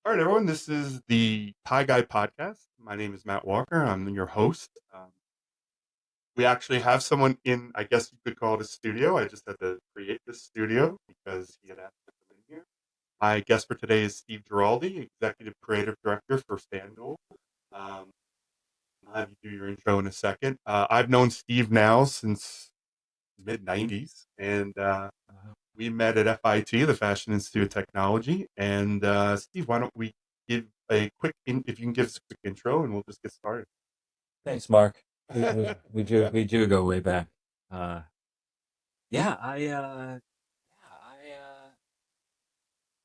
All right, everyone. This is the Pie Guy podcast. My name is Matt Walker. I'm your host. We actually have someone in, I guess you could call it a studio. I just had to create this studio because he had asked to come in here. My guest for today is Steve Giraldi, Executive Creative Director for FanDuel. Um, I'll have you do your intro in a second. I've known Steve now since mid 90s, and we met at FIT, the Fashion Institute of Technology. And Steve, why don't we give a quick, if you can give us a quick intro, and we'll just get started. Thanks, Mark. We do go way back. Uh, yeah,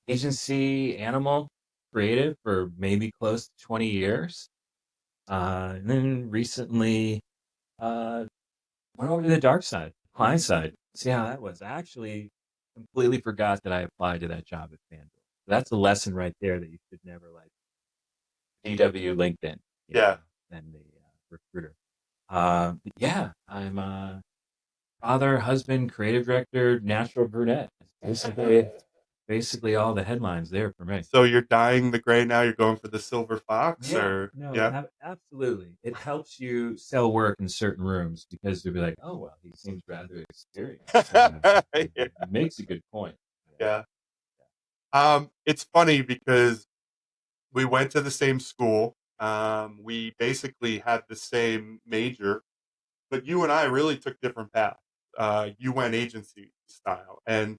agency animal creative for maybe close to 20 years. And then recently went over to the dark side, client side. See how that was. I actually completely forgot that I applied to that job at FanDuel. That's a lesson right there that you should never like DW LinkedIn, Yeah. and the recruiter. But yeah, I'm father, husband, creative director, natural brunette. Basically all the headlines there for me. So you're dyeing the gray now? You're going for the silver fox, Yeah, or no, absolutely. It helps you sell work in certain rooms because they'll be like, "Oh well, he seems rather experienced." It makes a good point. Yeah. It's funny because we went to the same school. We basically had the same major, but you and I really took different paths. You went agency style, and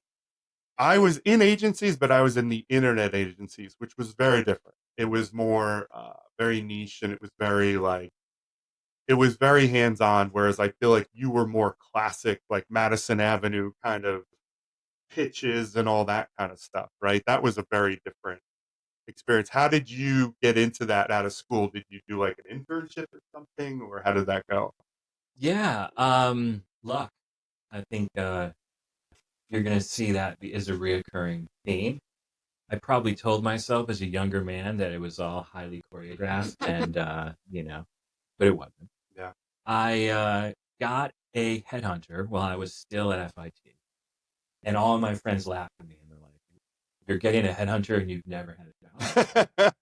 I was in agencies, but I was in the internet agencies, which was very different. It was more very niche, and it was very hands on. Whereas I feel like you were more classic, like Madison Avenue kind of pitches and all that kind of stuff, right? That was a very different experience. How did you get into that out of school? Did you do like an internship or something, or how did that go? Yeah, luck. I think you're gonna see that as a reoccurring theme. I probably told myself as a younger man that it was all highly choreographed, and but it wasn't. Yeah. I got a headhunter while I was still at FIT, and all of my friends laughed at me and they're like, "You're getting a headhunter and you've never had a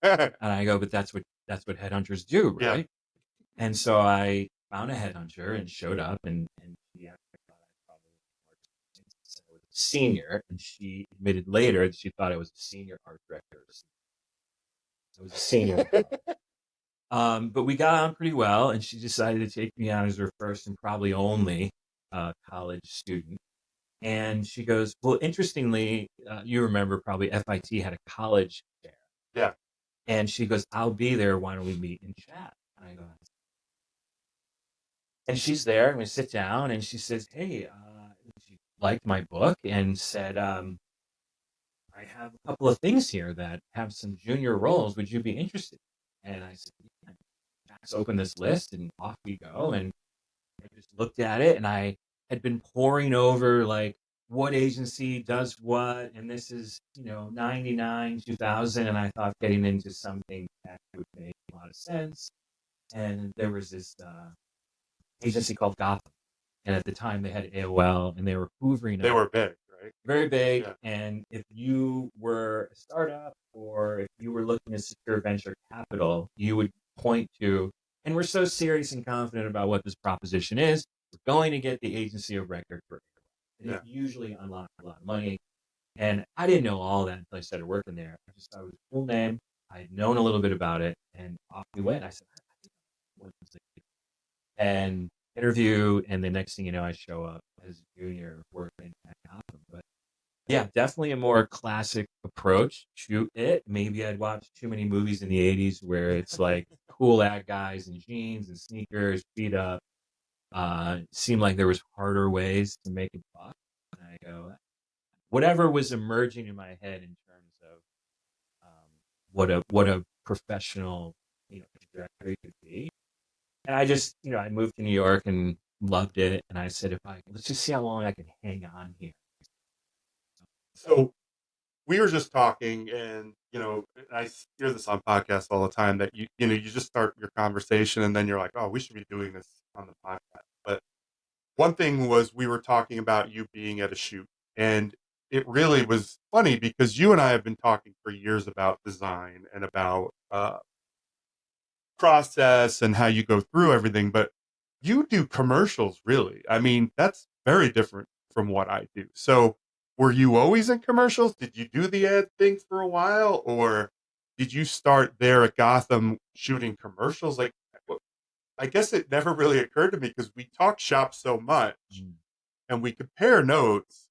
job." And I go, "But that's what headhunters do, right?" Yeah. And so I found a headhunter and showed up, and she actually thought I probably was a senior, and she admitted later that she thought I was a senior art director. I was a senior. But we got on pretty well, and she decided to take me on as her first and probably only college student. And she goes, "Well, interestingly, you remember probably FIT had a college fair." Yeah. And she goes, "I'll be there. Why don't we meet and chat?" And I go, and she's there, and we sit down, and she says, "Hey," she liked my book and said, "I have a couple of things here that have some junior roles. Would you be interested?" And I said, "Yeah." Let's open this list, and off we go. And I just looked at it, and I had been poring over like what agency does what, and this is 99, 2000, and I thought getting into something that would make a lot of sense. And there was this agency called Gotham, and at the time they had AOL, and they were hoovering They up. were big, right? Very big. Yeah. And if you were a startup or if you were looking to secure venture capital, you would point to, and we're so serious and confident about what this proposition is, we're going to get the agency of record for it. And Yeah. it usually unlocked a lot of money. And I didn't know all that until I started working there. I just thought it was a cool name. I had known a little bit about it, and off we went. I said, and interview, and the next thing you know, I show up as a junior working at Gotham. But yeah, definitely a more classic approach to it. Maybe I'd watched too many movies in the 80s where it's like cool ad guys in jeans and sneakers, beat up. Seemed like there was harder ways to make a buck. And I go, whatever was emerging in my head in terms of what a professional trajectory could be. And I just, I moved to New York and loved it. And I said, let's just see how long I can hang on here. So we were just talking, and I hear this on podcasts all the time that you just start your conversation, and then you're like, oh, we should be doing this on the podcast. But one thing was we were talking about you being at a shoot, and it really was funny because you and I have been talking for years about design and about process and how you go through everything, but you do commercials, really. I mean, that's very different from what I do. So, were you always in commercials? Did you do the ad thing for a while, or did you start there at Gotham shooting commercials? Like, I guess it never really occurred to me because we talk shop so much and we compare notes,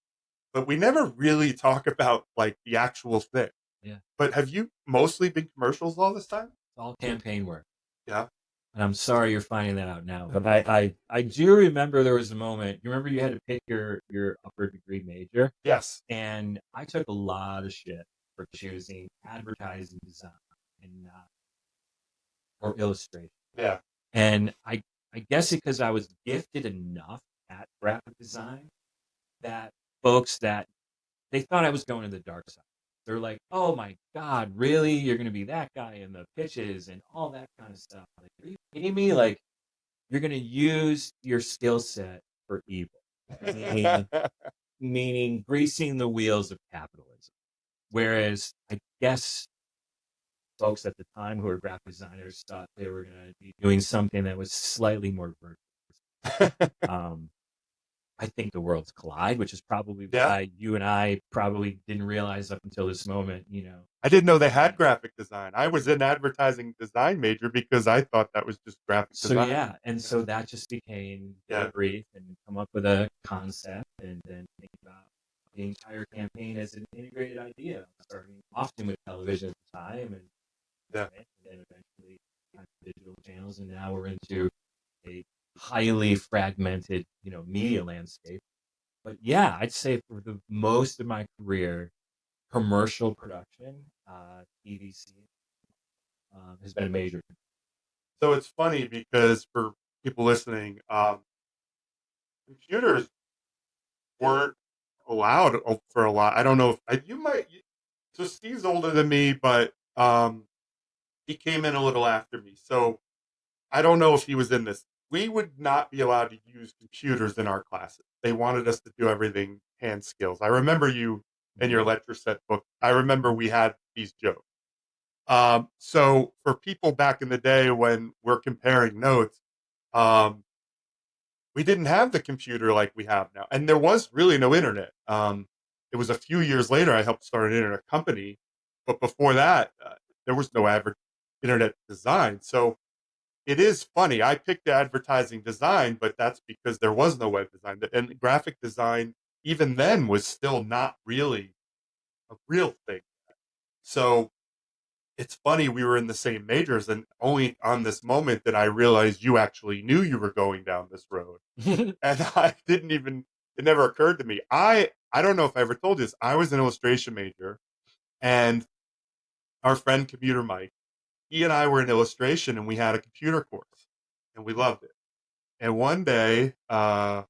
but we never really talk about like the actual thing. Yeah. But have you mostly been commercials all this time? It's all campaign work. Yeah. And I'm sorry you're finding that out now, but I do remember there was a moment. You remember you had to pick your upper degree major, Yes. and I took a lot of shit for choosing advertising design and or illustration. Yeah. And I guess because I was gifted enough at graphic design that folks that they thought I was going to the dark side. They're like, "Oh my God, really? You're going to be that guy in the pitches and all that kind of stuff." Like, are you kidding me? Like, you're going to use your skill set for evil, meaning greasing the wheels of capitalism. Whereas I guess folks at the time who were graphic designers thought they were going to be doing something that was slightly more virtuous. I think the worlds collide, which is probably why you and I probably didn't realize up until this moment, I didn't know they had graphic design. I was an advertising design major because I thought that was just graphic design. Yeah, and so that just became a brief and come up with a concept and then think about the entire campaign as an integrated idea, starting often with television at the time and then eventually digital channels, and now we're into a highly fragmented, media landscape. But yeah, I'd say for the most of my career, commercial production, TVC, has been a major. So it's funny because for people listening, computers weren't allowed for a lot. I don't know if you might. So Steve's older than me, but he came in a little after me. So I don't know if he was in this. We would not be allowed to use computers in our classes. They wanted us to do everything hand skills. I remember you in your lecture set book. I remember we had these jokes. So for people back in the day when we're comparing notes, um, we didn't have the computer like we have now, and there was really no internet. It was a few years later I helped start an internet company, but before that, there was no internet design. So it is funny. I picked advertising design, but that's because there was no web design. And graphic design, even then, was still not really a real thing. So it's funny, we were in the same majors, and only on this moment that I realized you actually knew you were going down this road. And I didn't even, it never occurred to me. I don't know if I ever told you this. I was an illustration major, and our friend Computer Mike, he and I were in illustration, and we had a computer course, and we loved it. And one day, and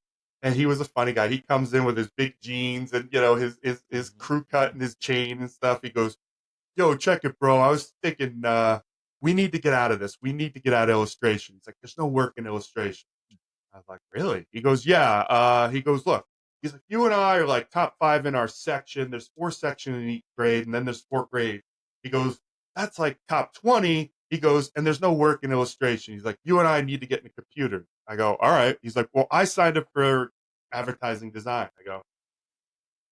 he was a funny guy. He comes in with his big jeans and his crew cut and his chain and stuff. He goes, "Yo, check it, bro. I was thinking we need to get out of this. We need to get out of illustration." He's like, "There's no work in illustration." I was like, "Really?" He goes, "Yeah." He goes, "Look." He's like, "You and I are like top 5 in our section. There's 4 sections in each grade, and then there's 4 grades." He goes, "That's like top 20." He goes, "And there's no work in illustration." He's like, "You and I need to get in a computer." I go, "All right." He's like, "Well, I signed up for advertising design." I go,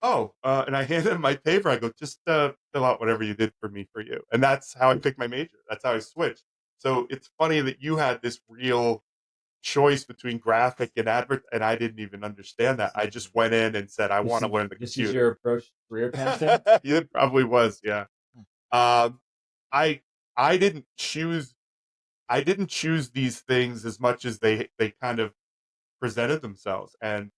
"Oh," and I handed him my paper. I go, "Just fill out whatever you did for me for you." And that's how I picked my major. That's how I switched. So it's funny that you had this real choice between graphic and and I didn't even understand that. I just went in and said, "I want to learn the This computer." is your approach to career path then? It probably was, yeah. Um, I I didn't choose these things as much as they kind of presented themselves. And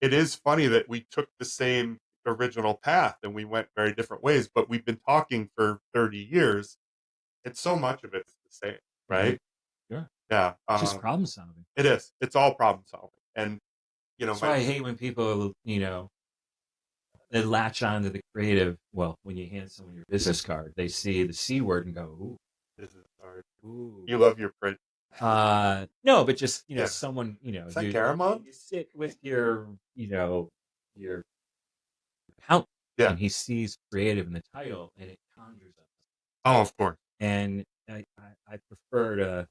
it is funny that we took the same original path and we went very different ways, but we've been talking for 30 years, and so much of it's the same, right? Sure. Yeah. It's just problem solving. It is. It's all problem solving. And, That's why I hate when people, they latch on to the creative. Well, when you hand someone your business card, they see the C word and go, "Ooh, business card. ooh." You love your print. No, but just someone, Is that caramel? you sit with your, your countless. Yeah. And he sees creative in the title, and it conjures up. Oh, of course. And I prefer to,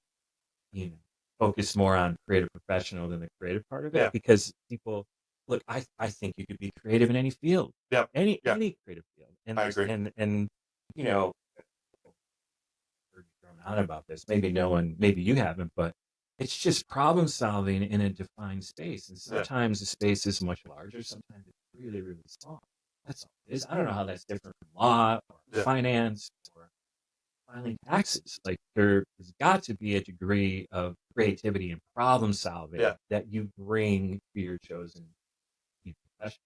focus more on creative professional than the creative part of it, Yeah. because people look. I think you could be creative in any field, Yep. any Yeah. any creative field, and I agree. and you know, heard you thrown out about this. Maybe you haven't, but it's just problem solving in a defined space, and Yeah. sometimes the space is much larger. Sometimes it's really, really small. That's all it is. I don't know how that's different from law or Yeah. finance or filing taxes. Like there's got to be a degree of creativity and problem solving Yeah. that you bring to your chosen profession.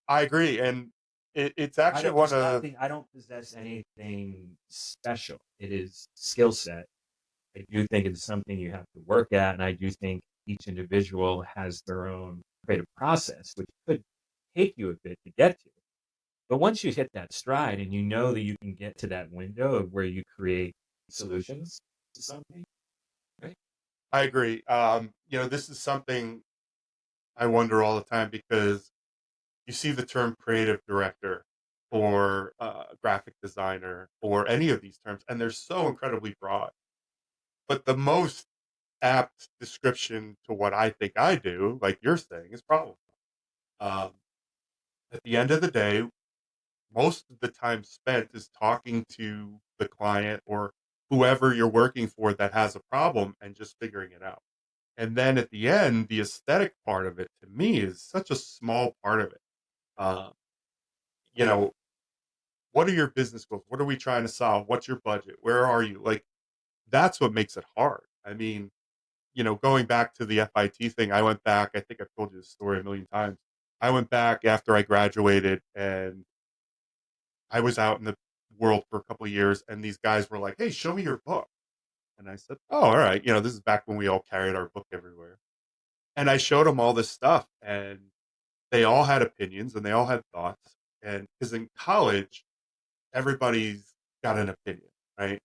I agree, and it's I actually don't, one there's of nothing, I don't possess anything special. It is skill set. I do think it's something you have to work at, and I do think each individual has their own creative process, which could take you a bit to get to. But once you hit that stride and you know that you can get to that window of where you create solutions to something, right? I agree. This is something I wonder all the time because you see the term creative director or graphic designer or any of these terms, and they're so incredibly broad. But the most apt description to what I think I do, like you're saying, is problem. Um, at the end of the day, most of the time spent is talking to the client or whoever you're working for that has a problem and just figuring it out. And then at the end, the aesthetic part of it to me is such a small part of it. Uh, you know, what are your business goals? What are we trying to solve? What's your budget? Where are you? Like, that's what makes it hard. I mean, going back to the FIT thing, I went back, I think I've told you this story a million times. I went back after I graduated and I was out in the world for a couple of years, and these guys were like, "Hey, show me your book." And I said, "Oh, all right." This is back when we all carried our book everywhere. And I showed them all this stuff, and they all had opinions and they all had thoughts. And because in college, everybody's got an opinion, right?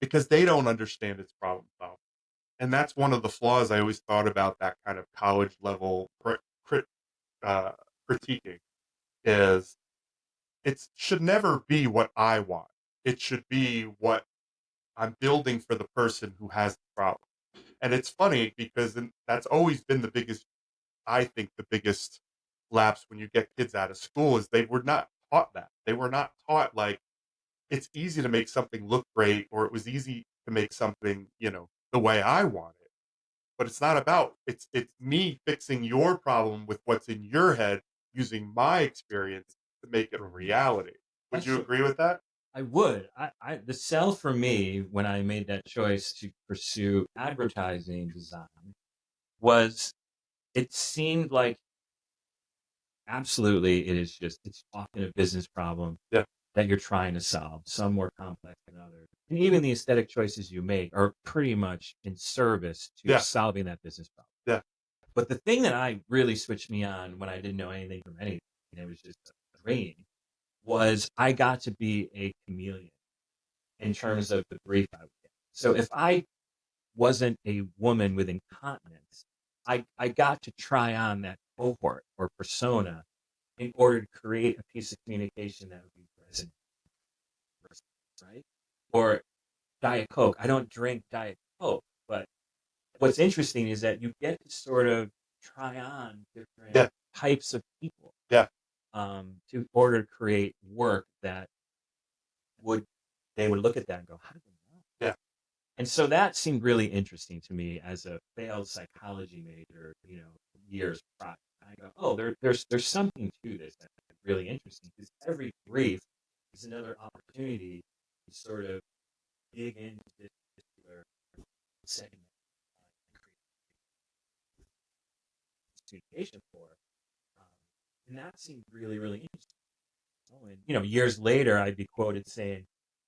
Because they don't understand its problem solving. And that's one of the flaws I always thought about that kind of college level uh, critiquing is it should never be what I want. It should be what I'm building for the person who has the problem. And it's funny because that's always been I think the biggest lapse when you get kids out of school is they were not taught that. They were not taught like it's easy to make something look great or it was easy to make something, the way I want it. But it's not about it's me fixing your problem with what's in your head using my experience to make it a reality. Would you That's agree with that? I would. The sell for me when I made that choice to pursue advertising design was it seemed like absolutely it's often a business problem Yeah. that you're trying to solve, some more complex than others. And even the aesthetic choices you make are pretty much in service to Yeah. solving that business problem. Yeah. But the thing that I really switched me on when I didn't know anything from anything, and it was just a dream, was I got to be a chameleon in terms of the brief I would get. So if I wasn't a woman with incontinence, I got to try on that cohort or persona in order to create a piece of communication that would be present, right? Or Diet Coke. I don't drink Diet Coke, but what's interesting is that you get to sort of try on different Yeah. types of people Yeah. to order to create work that they would look at that and go, how did they know? Yeah. And so that seemed really interesting to me as a failed psychology major, years prior. I go, oh, there's something to this that's really interesting because every brief is another opportunity to sort of dig into this particular segment and create communication for. Um, and that seemed really, really interesting. Oh, and years later, I'd be quoted saying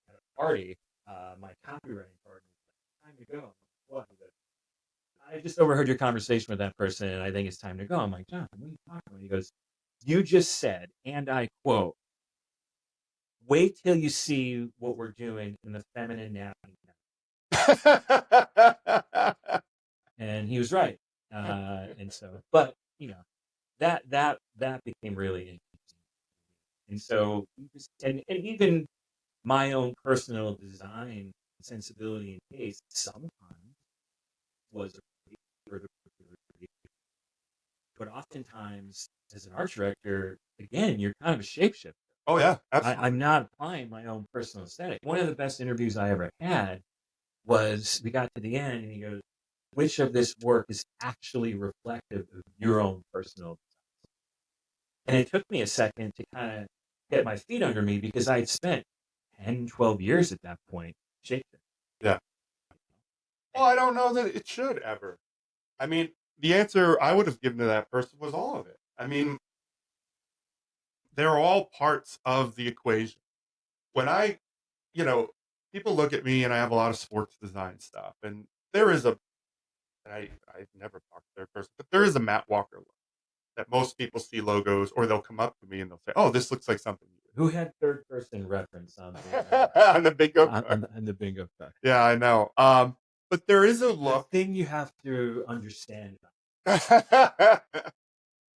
at a party, my copywriting partner was like, "Time to go." What? I just overheard your conversation with that person, and I think it's time to go. I'm like, John, what are you talking about? He goes, "You just said, and I quote, wait till you see what we're doing in the feminine napkin." And he was right. And so, but that became really interesting. And so, and even my own personal design sensibility and taste sometimes was a but oftentimes as an art director, again, you're kind of a shapeshifter. Oh yeah, absolutely. I'm not applying my own personal aesthetic. One of the best interviews I ever had was we got to the end and he goes, which of this work is actually reflective of your own personal? And it took me a second to kind of get my feet under me because I had spent 10, 12 years at that point shaping. Yeah. Well, I don't know that it should ever. I mean, the answer I would have given to that person was all of it. I mean, they're all parts of the equation. When people look at me and I have a lot of sports design stuff, and there is I've never talked to their person, but there is a Matt Walker look that most people see logos or they'll come up to me and they'll say, "Oh, this looks like something you Who had third person reference on on the bingo card." on the bingo card? Yeah, I know. But there is a look. The thing you have to understand.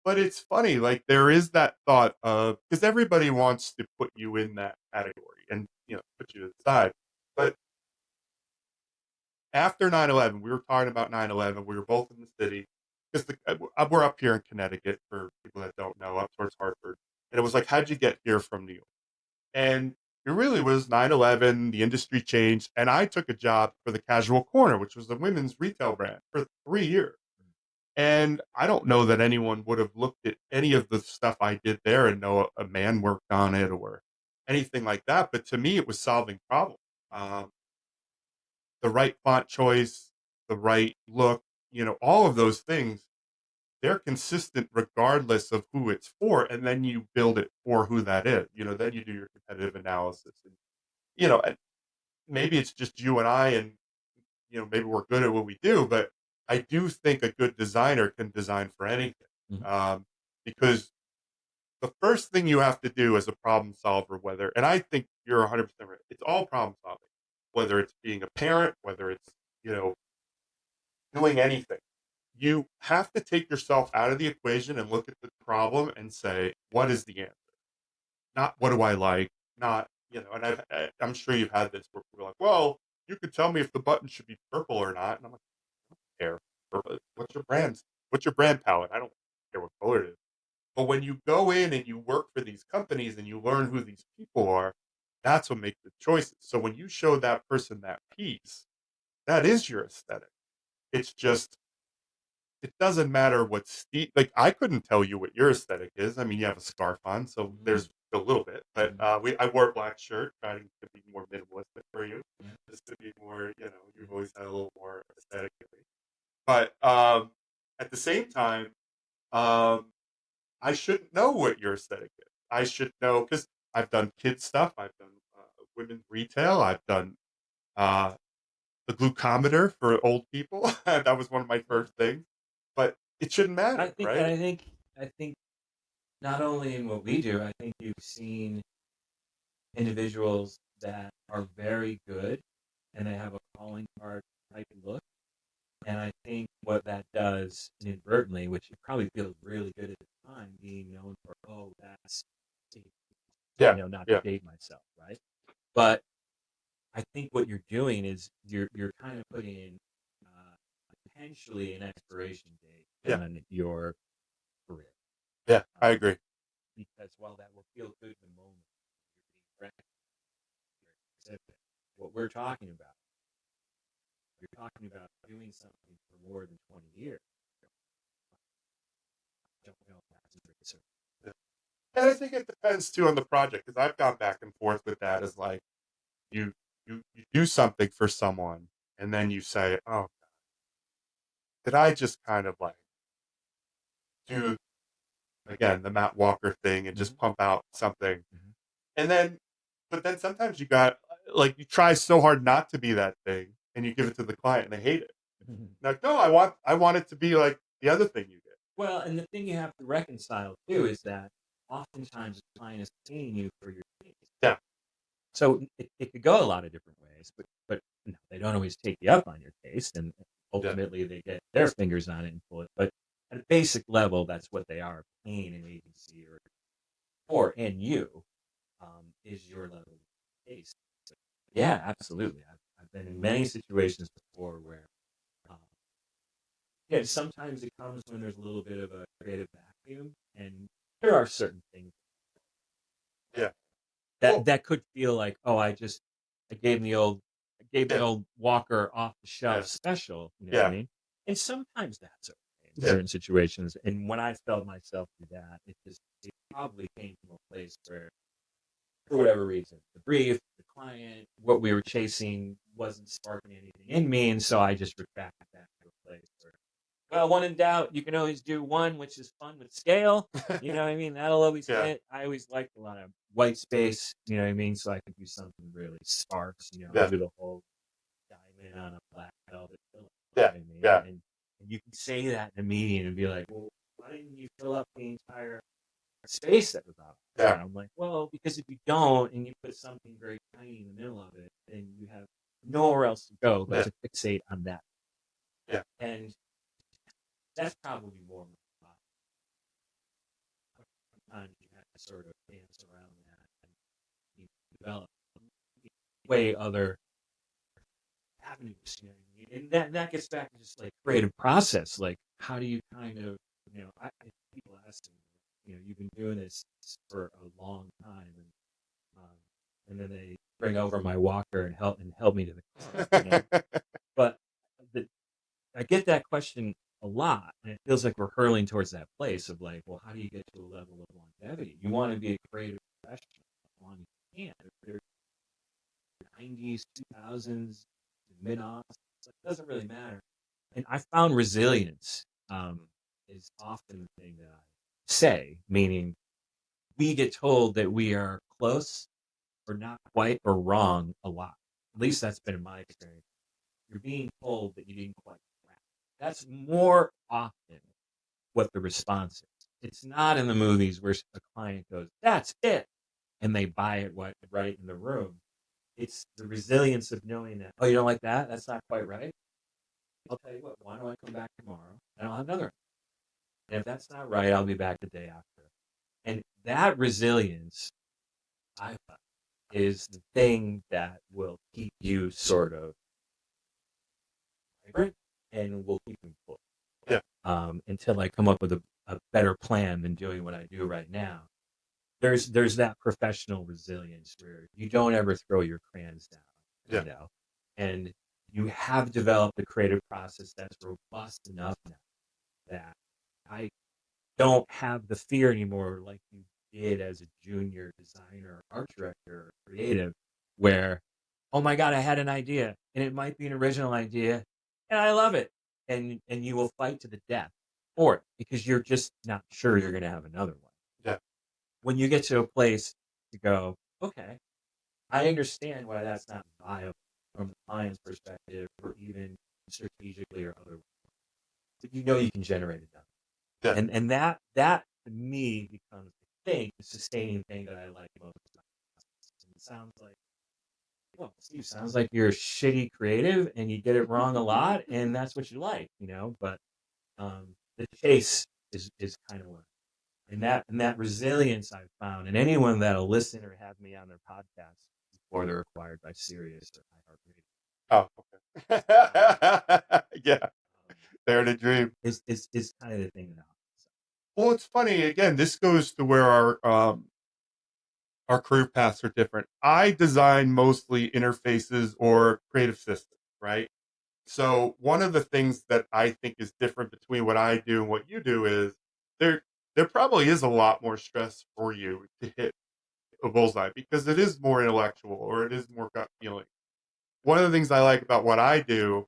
But it's funny, like there is that thought of because everybody wants to put you in that category and put you aside. But after 9/11, we were talking about 9/11. We were both in the city because we're up here in Connecticut for people that don't know, up towards Hartford. And it was like, how'd you get here from New York? And it really was 9/11. The industry changed, and I took a job for the Casual Corner, which was a women's retail brand, for 3 years. And I don't know that anyone would have looked at any of the stuff I did there and know a man worked on it or anything like that. But to me, it was solving problems. The right font choice, the right look, all of those things, they're consistent regardless of who it's for. And then you build it for who that is. Then you do your competitive analysis. And maybe it's just you and I, and, maybe we're good at what we do, but I do think a good designer can design for anything. Because the first thing you have to do as a problem solver, and I think you're 100% right, it's all problem solving, whether it's being a parent, whether it's, doing anything. You have to take yourself out of the equation and look at the problem and say, what is the answer? Not what do I like? Not, and I'm sure you've had this where we're like, well, you could tell me if the button should be purple or not. And I'm like, I don't care. What's your brand? What's your brand palette? I don't care what color it is. But when you go in and you work for these companies and you learn who these people are, that's what makes the choices. So when you show that person that piece, that is your aesthetic. It's just, it doesn't matter what like I couldn't tell you what your aesthetic is. I mean, you have a scarf on, so there's a little bit. But I wore a black shirt, trying to be more minimalistic for you, just to be more, you've always had a little more aesthetically. But at the same time, I shouldn't know what your aesthetic is. I should know because I've done kids stuff. I've done women's retail. I've done uh, the glucometer for old people. That was one of my first things. But it shouldn't matter, right? I think not only in what we do, I think you've seen individuals that are very good and they have a calling card type look. And I think what that does inadvertently, which you probably feel really good at the time, being known for, oh, that's, not to date myself, right? But I think what you're doing is you're kind of putting potentially an expiration date on your career. Yeah, I agree. Because while that will feel good in the moment, you're being recognized. What we're talking about, you're talking about doing something for more than 20 years. I don't know if that's a certain. And I think it depends too on the project because I've gone back and forth with that. As like you do something for someone and then you say, oh, did I just kind of like do again the Matt Walker thing and just pump out something, and then but then sometimes you got like you try so hard not to be that thing and you give it to the client and they hate it. Like, no, I want it to be like the other thing you did. Well, and the thing you have to reconcile too is that oftentimes the client is paying you for your taste. Yeah. So it could go a lot of different ways, but they don't always take you up on your taste, and ultimately they get their fingers on it and pull it. But at a basic level, that's what they are, paying an agency or or and you is your level of taste. So, yeah, absolutely. I've been in many situations before where, um, yeah, sometimes it comes when there's a little bit of a creative vacuum, and there are certain things Yeah. that Well, that could feel like, oh, I gave him the old I gave the yeah, old Walker off the yeah, shelf special, you know what I yeah, mean? And sometimes that's okay in yeah, certain situations. And when I felt myself do that, it probably came from a place where, for whatever reason, the brief, the client, what we were chasing wasn't sparking anything in me, and so I just retracted that to a place where, well, when in doubt, you can always do one, which is fun with scale. You know what I mean? That'll always yeah, hit. I always liked a lot of white space, you know what I mean? So I could do something really sparse, I'll yeah, do the whole diamond on a black velvet pillow, yeah, you know what I mean? yeah, And you can say that in a meeting and be like, well, why didn't you fill up the entire space that was out there? yeah, And I'm like, well, because if you don't and you put something very tiny in the middle of it, then you have nowhere else to go but yeah, to fixate on that. yeah, And that's probably more my sometimes you have to sort of dance around that and develop way other avenues, you know what I mean? And that gets back to just like creative process. Like, how do you kind of, people ask me, you've been doing this for a long time, and then they bring over my walker and help me to the car. But the, I get that question a lot, and it feels like we're hurling towards that place of like, well, how do you get to a level of longevity? You want to be a creative professional, how long you can. There's 90s, 2000s, mid aughts, it doesn't really matter. And I found resilience is often the thing that I say, meaning we get told that we are close or not quite or wrong a lot. At least that's been in my experience. You're being told that you didn't quite crack. That's more often what the response is. It's not in the movies where a client goes, "That's it," and they buy it right in the room. It's the resilience of knowing that, oh, you don't like that? That's not quite right. I'll tell you what, why don't I come back tomorrow and I'll have another. And if that's not right, I'll be back the day after. And that resilience, I find, is the thing that will keep you sort of vibrant and will keep you full. yeah, Until I come up with a better plan than doing what I do right now. There's that professional resilience where you don't ever throw your crayons down, yeah, and you have developed a creative process that's robust enough now that I don't have the fear anymore like you did as a junior designer, art director, or creative, where, oh my God, I had an idea and it might be an original idea and I love it. And you will fight to the death for it because you're just not sure you're going to have another one. yeah, When you get to a place to go, okay, I understand why that's not viable from the client's perspective or even strategically or otherwise. But you can generate it done. yeah. And that to me becomes the sustaining thing that I like most. And it sounds like, well, Steve, sounds like you're a shitty creative and you get it wrong a lot, and that's what you like, But the chase is kind of what, and that resilience I've found, and anyone that'll listen or have me on their podcast before they're acquired by Sirius or Oh, okay. iHeartRadio, Yeah, dare to dream. is kind of the thing now. Well, it's funny. Again, this goes to where our career paths are different. I design mostly interfaces or creative systems, right? So one of the things that I think is different between what I do and what you do is there there probably is a lot more stress for you to hit a bullseye because it is more intellectual or it is more gut feeling. One of the things I like about what I do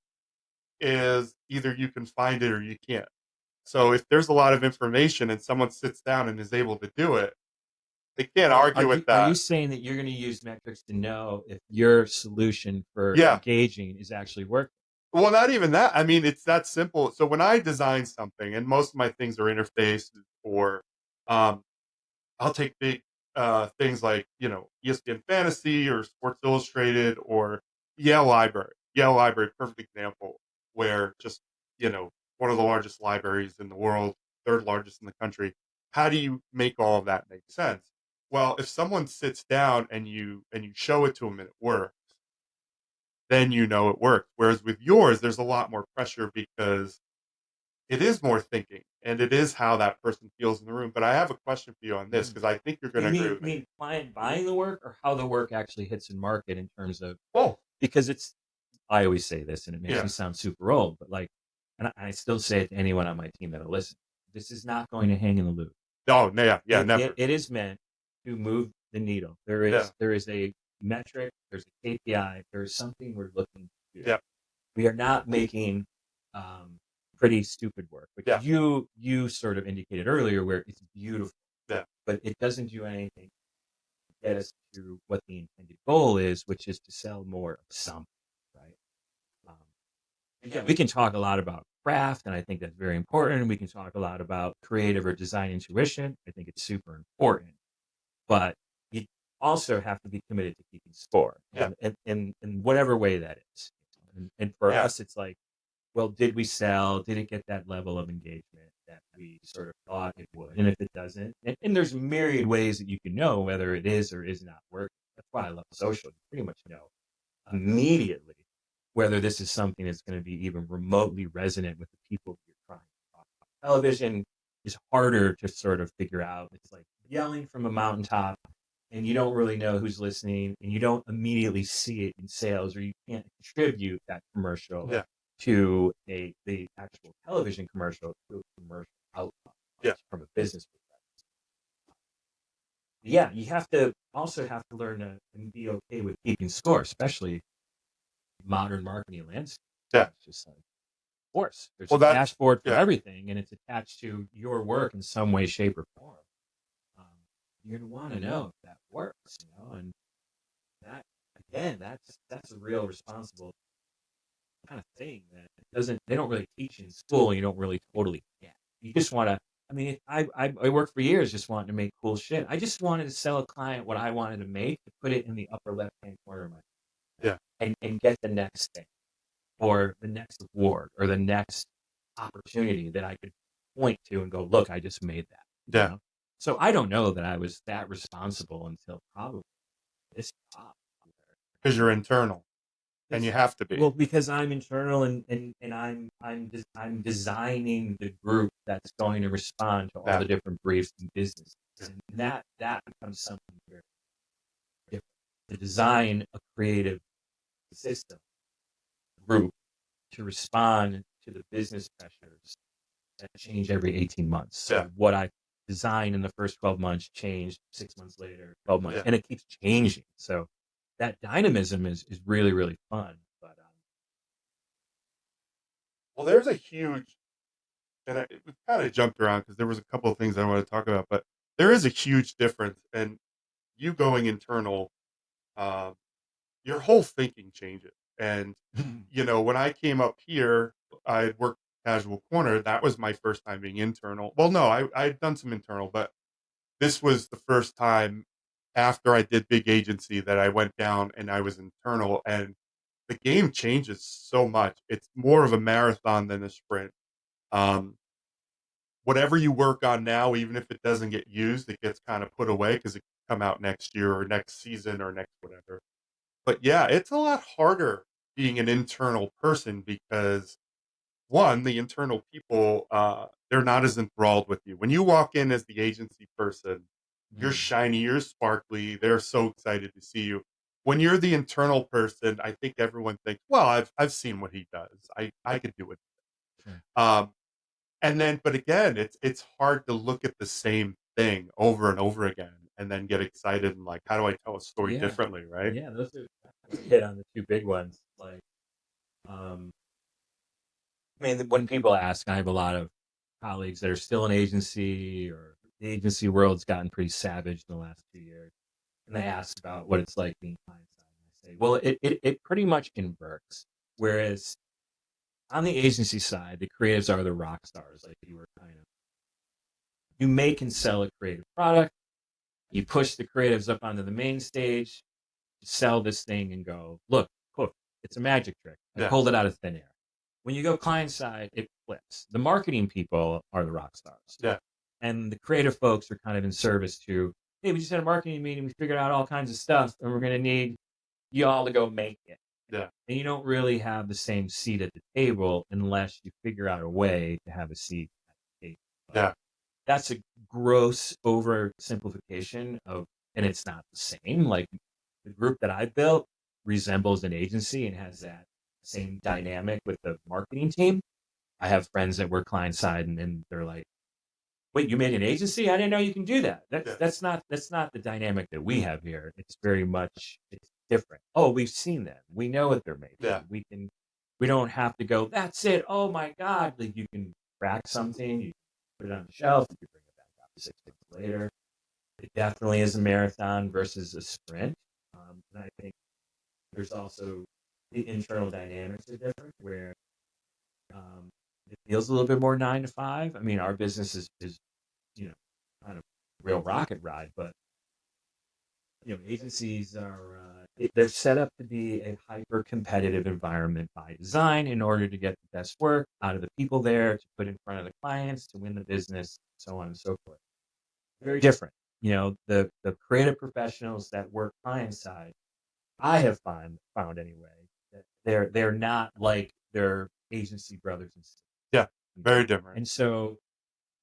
is either you can find it or you can't. So if there's a lot of information and someone sits down and is able to do it, they can't Well, are argue with you that. saying that you're going to use metrics to know if your solution for Yeah. engaging is actually working? Well, not even that. I mean, it's that simple. So when I design something, and most of my things are interfaces or um, I'll take big things like, ESPN Fantasy or Sports Illustrated or Yale Library. Yale Library, perfect example, where just, one of the largest libraries in the world, third largest in the country. How do you make all of that make sense? Well, if someone sits down and you show it to them and it works, then you know it works. Whereas with yours, there's a lot more pressure because it is more thinking and it is how that person feels in the room. But I have a question for you on this because I think you're going You to agree mean with me. client buying the work, or how the work actually hits in market in terms of, Oh, because it's, I always say this and it makes yeah. me sound super old, but like, and I still say it to anyone on my team that'll listen. This is not going to hang in the loop. Oh, no, yeah, yeah, It, never. it is meant to move the needle. There Yeah, is a metric, there's a KPI, there is something we're looking to do. yeah, We are not making pretty stupid work, which yeah, you sort of indicated earlier, where it's beautiful, yeah, but it doesn't do anything to get us to what the intended goal is, which is to sell more of something, right? Um, Again, we can talk a lot about craft, and I think that's very important. We can talk a lot about creative or design intuition. I think it's super important, but you also have to be committed to keeping score, yeah, in whatever way that is. And for yeah, us, it's like, well, did we sell? Did it get that level of engagement that we sort of thought it would? And if it doesn't, and there's myriad ways that you can know whether it is or is not working. That's why I love social. You pretty much know immediately whether this is something that's going to be even remotely resonant with the people you're trying to talk about. Television is harder to sort of figure out. It's like yelling from a mountaintop, and you don't really know who's listening, and you don't immediately see it in sales, or you can't contribute that commercial yeah, to the actual television commercial to a commercial outcome yeah, from a business perspective. Yeah, you have to learn to and be okay with keeping score, especially modern marketing landscape. yeah. It's just like, of course, there's Well, a that's dashboard for yeah, everything, and it's attached to your work in some way, shape, or form. Um, you're going to want to know if that works, and that, again, that's a real responsible kind of thing that they don't really teach in school. You don't really totally get. You just want to. I mean, I worked for years just wanting to make cool shit. I just wanted to sell a client what I wanted to make, to put it in the upper left hand corner of my, yeah, and get the next thing, or the next award, or the next opportunity that I could point to and go, look, I just made that. yeah. So I don't know that I was that responsible until probably this job. Because you're internal and you have to be. Well, because I'm internal, and I'm designing the group that's going to respond to all Yeah, the different briefs and businesses, yeah, and that becomes something very different. To design a creative system group to respond to the business pressures that change every 18 months. So yeah, what I designed in the first 12 months changed 6 months later, 12 months, yeah. and it keeps changing. So that dynamism is really, really fun. But Well, there's a huge, and we kind of jumped around because there was a couple of things I want to talk about, but there is a huge difference. And you going internal, um, your whole thinking changes. And when I came up here, I had worked Casual Corner. That was my first time being internal. Well, no, I'd done some internal, but this was the first time after I did big agency that I went down and I was internal. And the game changes so much. It's more of a marathon than a sprint. Um, Whatever you work on now, even if it doesn't get used, it gets kind of put away because it can come out next year or next season or next whatever. But yeah, it's a lot harder being an internal person because one, the internal people, they're not as enthralled with you. When you walk in as the agency person, you're shiny, you're sparkly. They're so excited to see you. When you're the internal person, I think everyone thinks, well, I've seen what he does. I could do it. sure. Um, and then, but again, it's hard to look at the same thing over and over again and then get excited and like, how do I tell a story Yeah, differently, right? yeah, those are hit on the two big ones. Like, um, I mean, when people ask, I have a lot of colleagues that are still in agency, or the agency world's gotten pretty savage in the last 2 years, and they ask about what it's like being client side. And I say, well, it pretty much inverts. Whereas on the agency side, the creatives are the rock stars, like you were kind of. You make and sell a creative product. You push the creatives up onto the main stage, sell this thing, and go, look, it's a magic trick. I Yeah, pulled it out of thin air. When you go client side, it flips. The marketing people are the rock stars, yeah, and the creative folks are kind of in service to hey, we just had a marketing meeting. We figured out all kinds of stuff, and we're going to need you all to go make it. Yeah. And you don't really have the same seat at the table unless you figure out a way to have a seat at the table. Yeah. That's a gross oversimplification of, and it's not the same. Like the group that I built resembles an agency and has that same dynamic with the marketing team. I have friends that work client side, and they're like, "Wait, you made an agency? I didn't know you can do that." Yeah. That's not the dynamic that we have here. It's very much, it's different. Oh, we've seen them. We know what they're made. Yeah. We don't have to go, that's it. Oh my God. Like you can crack something, you put it on the shelf, you can bring it back out 6 months later. It definitely is a marathon versus a sprint. And I think there's also the internal dynamics are different where it feels a little bit more 9 to 5. I mean, our business is kind of real rocket ride, but agencies are they're set up to be a hyper competitive environment by design in order to get the best work out of the people there, to put in front of the clients, to win the business, so on and so forth. Very different. The creative professionals that work client side, I have found anyway, that they're not like their agency brothers and sisters. Yeah. Very different. And so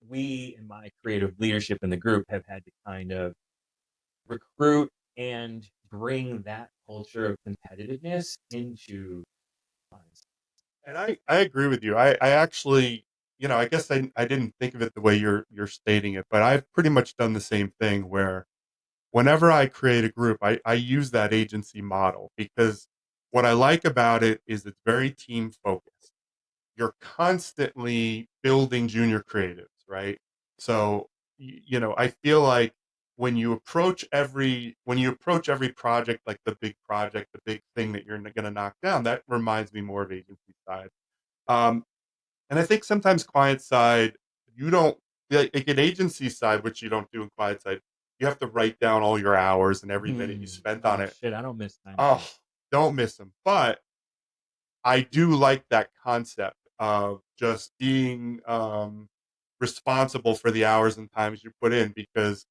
we, in my creative leadership in the group, have had to kind of recruit and bring that culture of competitiveness into clients. And I agree with you. I actually, I guess I didn't think of it the way you're stating it, but I've pretty much done the same thing where whenever I create a group, I use that agency model because what I like about it is it's very team focused. You're constantly building junior creatives, right? So, I feel like when you approach every project, like the big project, the big thing that you're going to knock down, that reminds me more of agency side. Um, and I think sometimes client side, you don't like an agency side, which you don't do in client side. You have to write down all your hours and every minute you spent on it. Shit, I don't miss time. Oh, don't miss them. But I do like that concept of just being responsible for the hours and times you put in because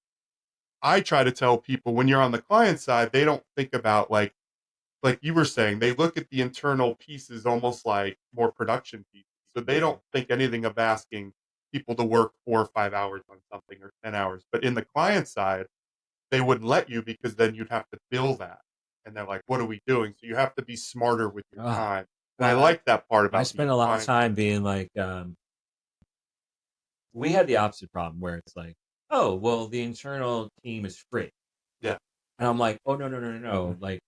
I try to tell people when you're on the client side, they don't think about like you were saying, they look at the internal pieces almost like more production pieces. So they don't think anything of asking people to work 4 or 5 hours on something or 10 hours. But in the client side, they wouldn't let you because then you'd have to bill that. And they're like, what are we doing? So you have to be smarter with your time. And I like that part about I spend a lot of time being like, we had the opposite problem where it's like, oh, well, the internal team is free. Yeah. And I'm like, oh, no. Like,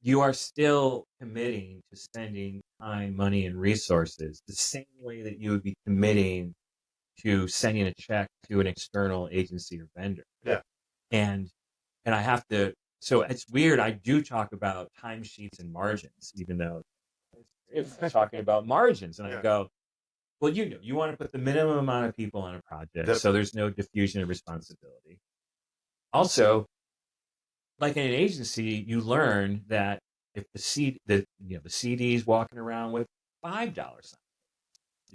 you are still committing to spending time, money, and resources the same way that you would be committing to sending a check to an external agency or vendor. Yeah. And I have to, so it's weird. I do talk about timesheets and margins, even though it's talking about margins. And I go, well, you want to put the minimum amount of people on a project, so there's no diffusion of responsibility. Also, like in an agency, you learn that if the CD is walking around with $5 sign,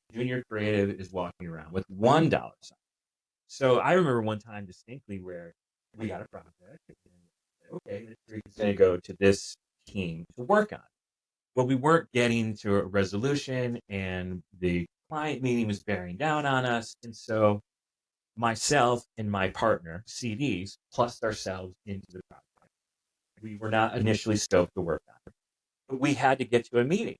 the junior creative is walking around with $1 sign. So I remember one time distinctly where we got a project. Okay, this week is going to go to this team to work on. But we weren't getting to a resolution, and the client meeting was bearing down on us. And so myself and my partner, CDs, plussed ourselves into the project. We were not initially stoked to work on it, but we had to get to a meeting.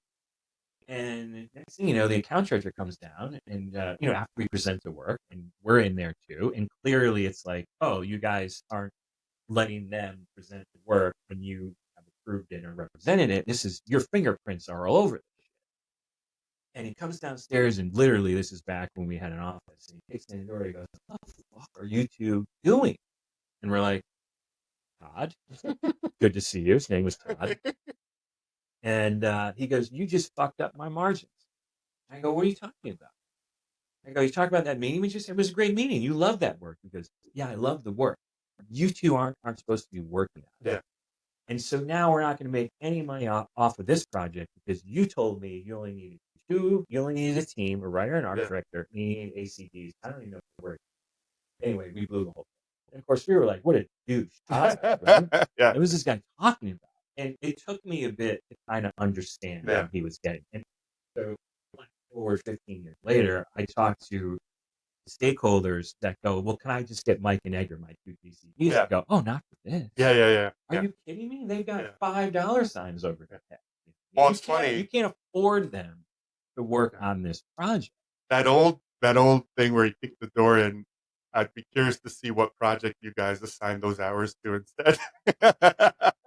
And next thing you know, the account director comes down, and after we present the work, and we're in there too, and clearly it's like, oh, you guys aren't letting them present the work when you have approved it or represented it. This is, your fingerprints are all over this shit. And he comes downstairs, and literally, this is back when we had an office, and he takes in the door, he goes, what the fuck are you two doing? And we're like, Todd, good to see you. His name was Todd. And he goes, you just fucked up my margins. I go, what are you talking about? I go, you talk about that meeting we just had? It was a great meeting. You love that work. He goes, yeah, I love the work. You two aren't supposed to be working on it. Yeah. And so now we're not going to make any money off of this project because you told me you only needed two, you only needed a team, a writer and art director, me, ACDs. I don't even know if it worked. Anyway, we blew the whole thing. And of course, we were like, what a douche. Right? Yeah. It was this guy talking about. And it took me a bit to kind of understand Yeah. what he was getting. And so, over 15 years later, I talked to stakeholders that go, well, can I just get Mike and Edgar, my two DCs? Yeah. And go, oh, not for this. Yeah. Are you kidding me? They've got Yeah. $5 signs over their head. Well, it's funny. You can't afford them to work on this project. That old thing where you kick the door in. I'd be curious to see what project you guys assigned those hours to instead.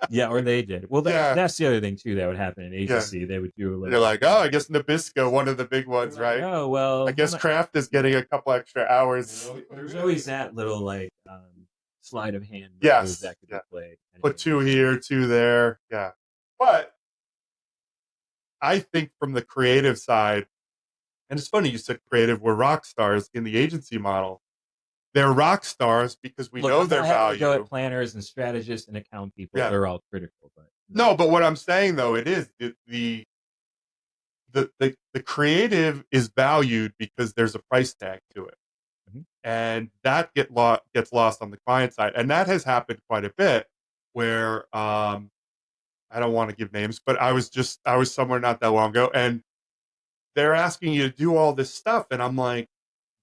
Yeah, or they did. Well, that's the other thing too that would happen in agency. Yeah. They would do a little. You're like, oh, I guess Nabisco, one of the big ones, like, right? oh well, I guess Kraft is getting a couple extra hours. There's always that little like sleight of hand Yes, that could be played. Put 2 here, 2 there. Yeah, but I think from the creative side, and it's funny you said creative were rock stars in the agency model. They're rock stars because we know their value. Go at planners and strategists and account people. Yeah. They're all critical, but no. But what I'm saying though, it is the creative is valued because there's a price tag to it, and that gets lost on the client side, and that has happened quite a bit. Where I don't want to give names, but I was somewhere not that long ago, and they're asking you to do all this stuff, and I'm like,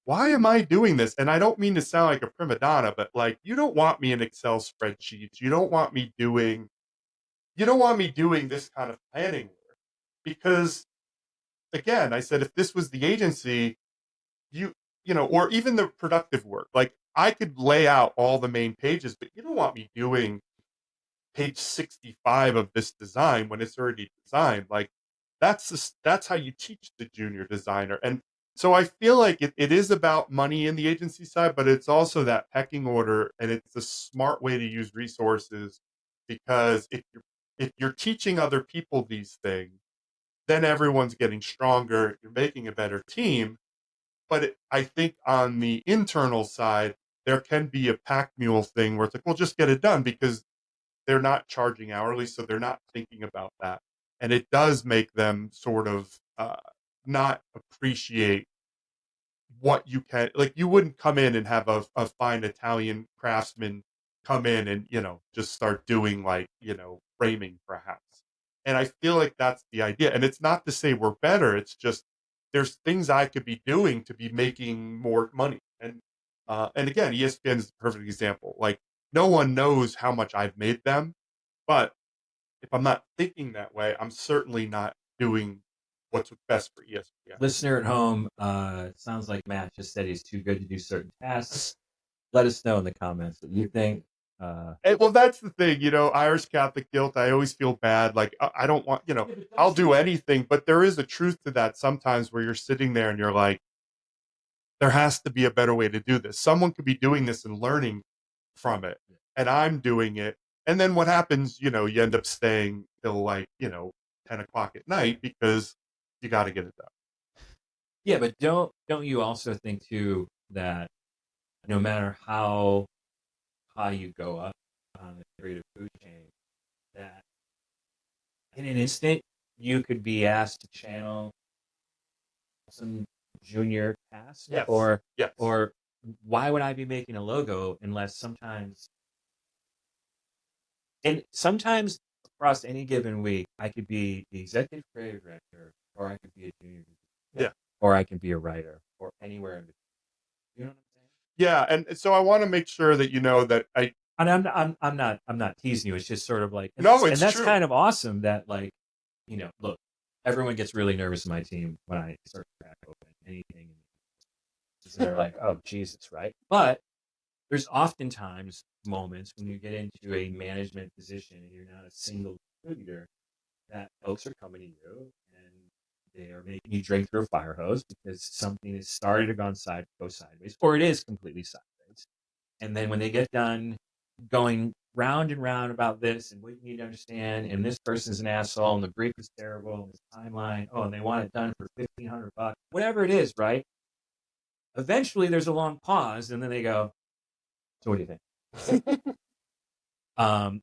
why am I doing this? And I don't mean to sound like a prima donna, but like, you don't want me in Excel spreadsheets. You don't want me doing this kind of planning work. Because again, I said, if this was the agency, or even the productive work, like I could lay out all the main pages, but you don't want me doing page 65 of this design when it's already designed. Like that's how you teach the junior designer. And so I feel like it is about money in the agency side, but it's also that pecking order, and it's a smart way to use resources, because if you're teaching other people these things, then everyone's getting stronger. You're making a better team. But I think on the internal side, there can be a pack mule thing where it's like, well, just get it done, because they're not charging hourly, so they're not thinking about that. And it does make them sort of not appreciate what you can. Like, you wouldn't come in and have a fine Italian craftsman come in and, just start doing framing perhaps. And I feel like that's the idea. And it's not to say we're better. It's just there's things I could be doing to be making more money. And again, ESPN is a perfect example. Like, no one knows how much I've made them, but if I'm not thinking that way, I'm certainly not doing what's best for ESPN. Listener at home, sounds like Matt just said he's too good to do certain tasks. Let us know in the comments what you think. Well, that's the thing, Irish Catholic guilt. I always feel bad. Like, I don't want, I'll do anything, but there is a truth to that sometimes, where you're sitting there and you're like, there has to be a better way to do this. Someone could be doing this and learning from it, and I'm doing it. And then what happens, you end up staying till 10 o'clock at night because you got to get it done. Yeah, but don't you also think too that no matter how high you go up on the creative food chain, that in an instant you could be asked to channel some junior task? Yes. Or why would I be making a logo unless sometimes across any given week I could be the executive creative director, or I could be a junior, or I can be a writer, or anywhere in between. You know what I'm saying? Yeah, and so I want to make sure that that I'm not teasing you. It's just sort of like, that's true. kind of awesome that look, everyone gets really nervous in my team when I start to crack open anything. They're like, oh Jesus, right? But there's oftentimes moments when you get into a management position and you're not a single contributor, that folks are coming to you and they are making you drink through a fire hose because something has started to go sideways, or it is completely sideways. And then when they get done going round and round about this and what you need to understand, and this person's an asshole, and the brief is terrible, and this timeline, and they want it done for $1,500, whatever it is, right? Eventually, there's a long pause, and then they go, "So what do you think?"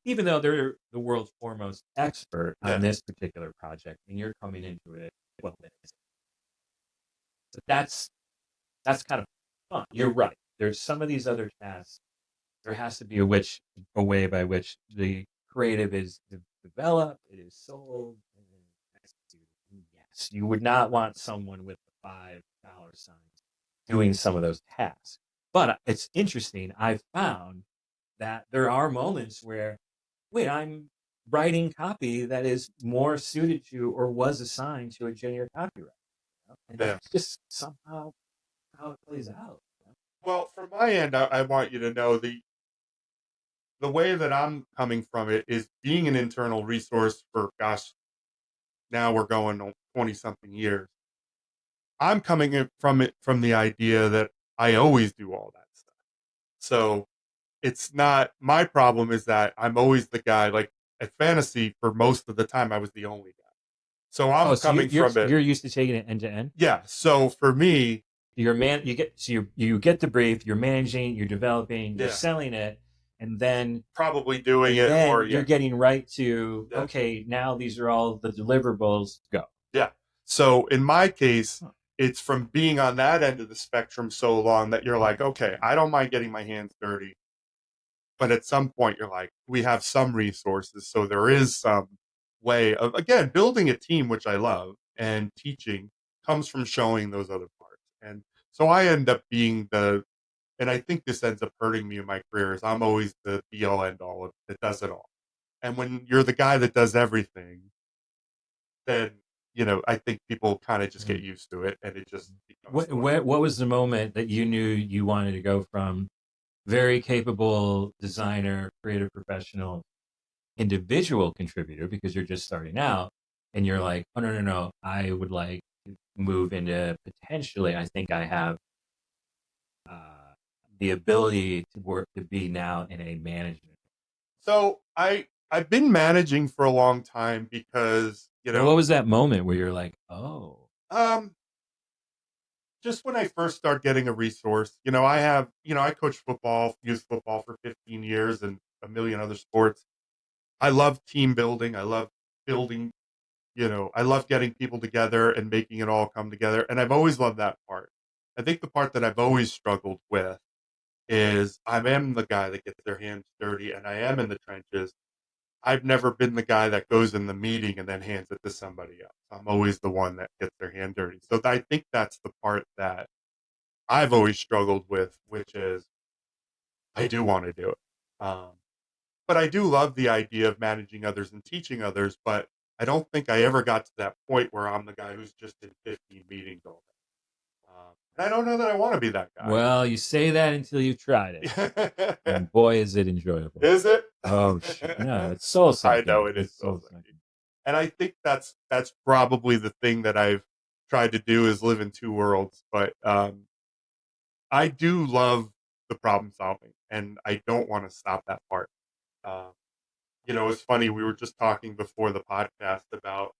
Even though they're the world's foremost expert on this particular project, and you're coming into it 12 minutes. So that's kind of fun. You're right. There's some of these other tasks there has to be a way by which the creative is developed, it is sold, and then executed. And yes, you would not want someone with the $5 signs doing some of those tasks. But it's interesting. I've found that there are moments where, wait, I'm writing copy that is more suited to or was assigned to a junior copywriter. And Yeah. that's just somehow how it plays out. Well, from my end, I want you to know the way that I'm coming from it is being an internal resource for, gosh, now we're going on 20 something years. I'm coming from it from the idea that I always do all that stuff. So it's not my problem is that I'm always the guy, like at fantasy for most of the time I was the only guy. So I'm So coming from it. you're used to taking it end to end. Yeah. So for me, you get the brief, you're managing, you're developing, you're yeah, selling it, and then probably doing it, or you're getting right to okay, now these are all the deliverables. Go. Yeah. So in my case, it's from being on that end of the spectrum so long that you're like, okay, I don't mind getting my hands dirty. But at some point, you're like, we have some resources. So there is some way of, again, building a team, which I love, and teaching comes from showing those other parts. And so I end up being and I think this ends up hurting me in my career, is I'm always the be all end all that does it all. And when you're the guy that does everything, then I think people kind of just get used to it, and it just becomes what was the moment that you knew you wanted to go from very capable designer, creative professional, individual contributor because you're just starting out, and you're like, oh no, I would like to move into potentially. I think I have the ability to be now in a management. So I've been managing for a long time because what was that moment where you're like, oh, just when I first start getting a resource, I coach football, youth football for 15 years and a million other sports. I love team building. I love building, I love getting people together and making it all come together. And I've always loved that part. I think the part that I've always struggled with is I am the guy that gets their hands dirty and I am in the trenches. I've never been the guy that goes in the meeting and then hands it to somebody else. I'm always the one that gets their hand dirty. So I think that's the part that I've always struggled with, which is I do want to do it. But I do love the idea of managing others and teaching others, but I don't think I ever got to that point where I'm the guy who's just in 15 meetings all day. And I don't know that I want to be that guy. Well, you say that until you've tried it. And boy, is it enjoyable. Is it? Oh, no, it's soul sucking. I know it is soul sucking. And I think that's probably the thing that I've tried to do is live in two worlds. But I do love the problem solving, and I don't want to stop that part. It's funny. We were just talking before the podcast about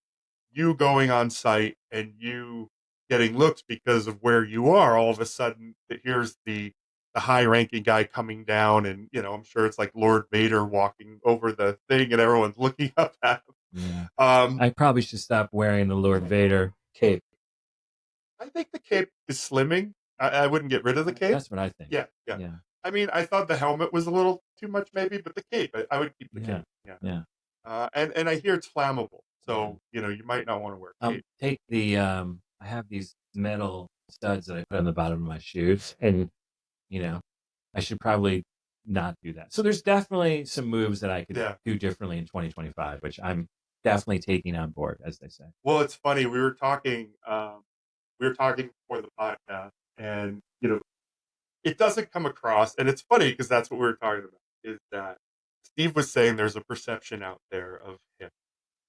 you going on site and you getting looks because of where you are. All of a sudden, here's the high-ranking guy coming down, and I'm sure it's like Lord Vader walking over the thing, and everyone's looking up at him. Yeah. I probably should stop wearing the Lord Vader cape. I think the cape is slimming. I wouldn't get rid of the cape. That's what I think. Yeah. I mean, I thought the helmet was a little too much, maybe, but the cape, I would keep the cape. Yeah. And I hear it's flammable, so you might not want to wear cape. Take the I have these metal studs that I put on the bottom of my shoes, and I should probably not do that. So there's definitely some moves that I could do differently in 2025, which I'm definitely taking on board, as they say. Well, it's funny. We were talking before the podcast, and it doesn't come across, and it's funny because that's what we were talking about. Is that Steve was saying there's a perception out there of him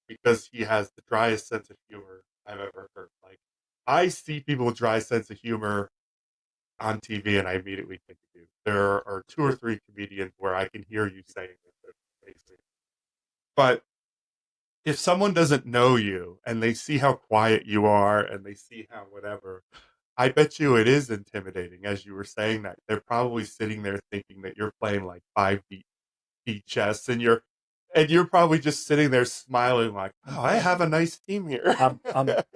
because he has the driest sense of humor I've ever heard. Like, I see people with dry sense of humor on TV, and I immediately think of you. There are 2 or 3 comedians where I can hear you saying this. But if someone doesn't know you and they see how quiet you are and they see how whatever, I bet you it is intimidating. As you were saying that, they're probably sitting there thinking that you're playing like 5D chess, and you're probably just sitting there smiling like, oh, I have a nice team here.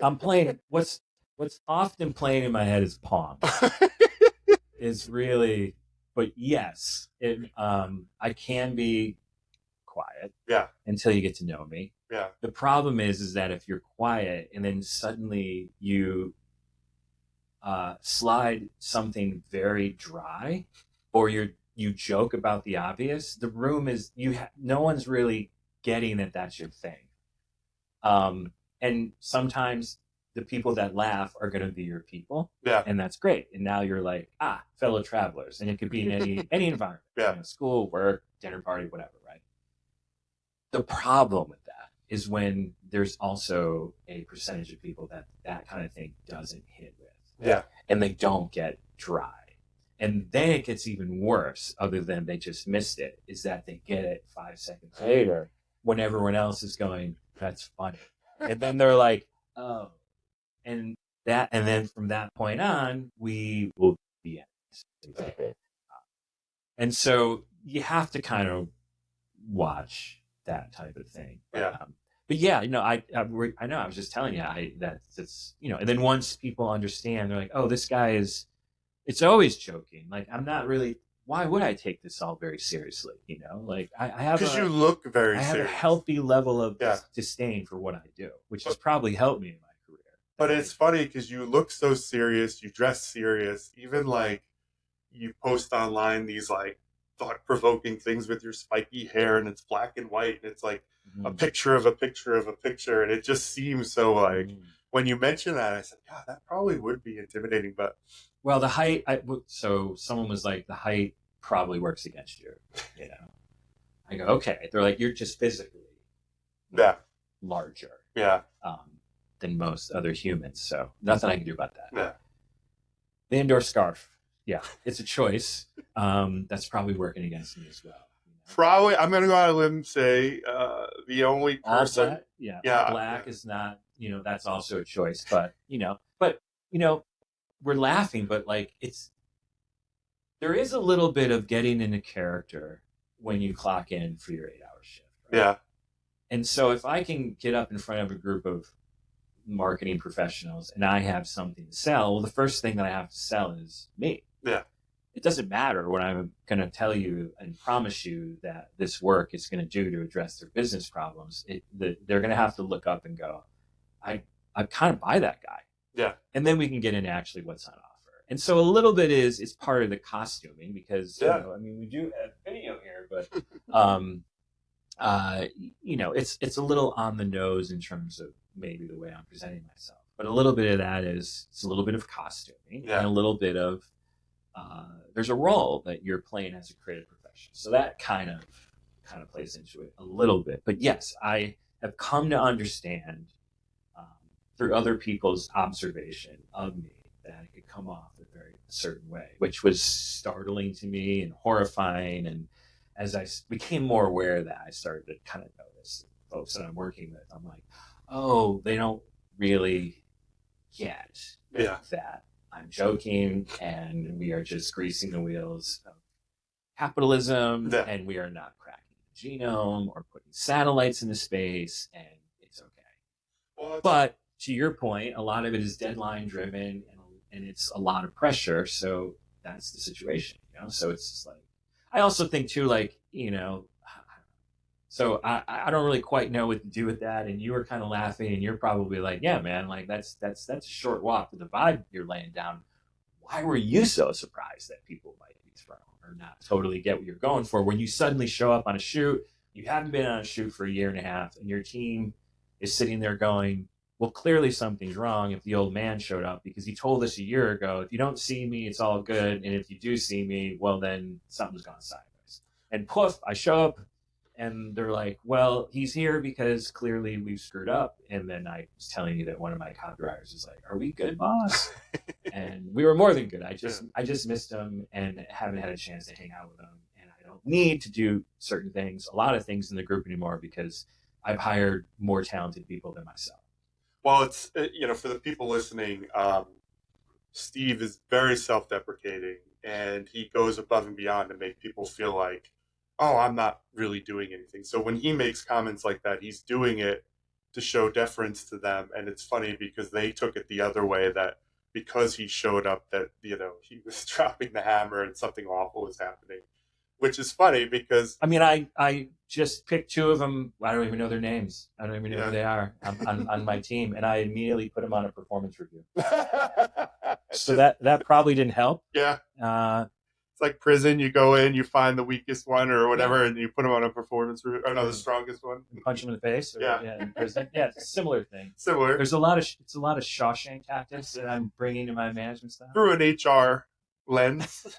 I'm playing. What's often playing in my head is Pong. Is really but yes, I can be quiet Yeah. until you get to know me. Yeah. The problem is that if you're quiet and then suddenly you slide something very dry, or you joke about the obvious, the room is no one's really getting that that's your thing. And sometimes the people that laugh are going to be your people. Yeah. And that's great. And now you're like, fellow travelers. And it could be in any environment. Yeah. School, work, dinner party, whatever, right? The problem with that is when there's also a percentage of people that kind of thing doesn't hit with. Yeah. And they don't get dry. And then it gets even worse, other than they just missed it, is that they get it 5 seconds later when everyone else is going, that's funny. And then they're like, oh. And then from that point on, we will be enemies. And so you have to kind of watch that type of thing. Yeah. But yeah, I know. I was just telling you that's and then once people understand, they're like, oh, this guy it's always joking. Like, I'm not really. Why would I take this all very seriously? Like I have because you look very. I have serious. a healthy level of disdain for what I do, which has probably helped me in my career. But it's funny because you look so serious, you dress serious, even like you post online these like thought-provoking things with your spiky hair, and it's black and white, and it's like a picture of a picture of a picture, and it just seems so like when you mention that, I said, yeah, that probably would be intimidating. But well, the height. So someone was like, the height probably works against you. I go, okay. They're like, you're just physically larger than most other humans, so nothing I can do about that. Yeah. The indoor scarf. Yeah, it's a choice. That's probably working against me as well. Probably, I'm going to go out on a limb and say the only person. All black, black is not. That's also a choice. But we're laughing, but like there is a little bit of getting into character when you clock in for your 8-hour shift. Right? Yeah. And so if I can get up in front of a group of marketing professionals and I have something to sell, well, the first thing that I have to sell is me. Yeah. It doesn't matter what I'm going to tell you and promise you that this work is going to do to address their business problems. They're going to have to look up and go, I kind of buy that guy. Yeah. And then we can get into actually what's on offer. And so a little bit it's part of the costuming because, we do have video here, but, it's a little on the nose in terms of maybe the way I'm presenting myself. But a little bit of that it's a little bit of costuming and a little bit of, there's a role that you're playing as a creative professional. So that kind of plays into it a little bit. But yes, I have come to understand through other people's observation of me that I could come off a very certain way, which was startling to me and horrifying. And as I became more aware of that, I started to kind of notice folks that I'm working with. I'm like, oh, they don't really get that I'm joking and we are just greasing the wheels of capitalism and we are not cracking the genome or putting satellites into space, and it's okay. But to your point, a lot of it is deadline driven and it's a lot of pressure. So that's the situation, So it's just like, I also think too, like, so I don't really quite know what to do with that. And you were kind of laughing and you're probably like, yeah, man, like that's a short walk to the vibe you're laying down. Why were you so surprised that people might be thrown or not totally get what you're going for when you suddenly show up on a shoot? You haven't been on a shoot for a year and a half and your team is sitting there going, well, clearly something's wrong if the old man showed up because he told us a year ago, if you don't see me, it's all good. And if you do see me, well, then something's gone sideways. And poof, I show up. And they're like, well, he's here because clearly we've screwed up. And then I was telling you that one of my copywriters is like, are we good, boss? And we were more than good. I just missed him and haven't had a chance to hang out with him. And I don't need to do certain things, a lot of things in the group anymore because I've hired more talented people than myself. Well, it's, for the people listening, Steve is very self-deprecating and he goes above and beyond to make people feel like, oh, I'm not really doing anything. So when he makes comments like that, he's doing it to show deference to them. And it's funny because they took it the other way that because he showed up that, he was dropping the hammer and something awful was happening, which is funny because, I mean, I just picked two of them. I don't even know their names. I don't even know who they are on my team, and I immediately put them on a performance review. So that probably didn't help. Yeah. It's like prison. You go in, you find the weakest one or whatever, and you put them on a performance review. Oh no, the strongest one. And punch them in the face. In prison. Yeah, it's a similar thing. Similar. It's a lot of Shawshank tactics that I'm bringing to my management style through an HR lens.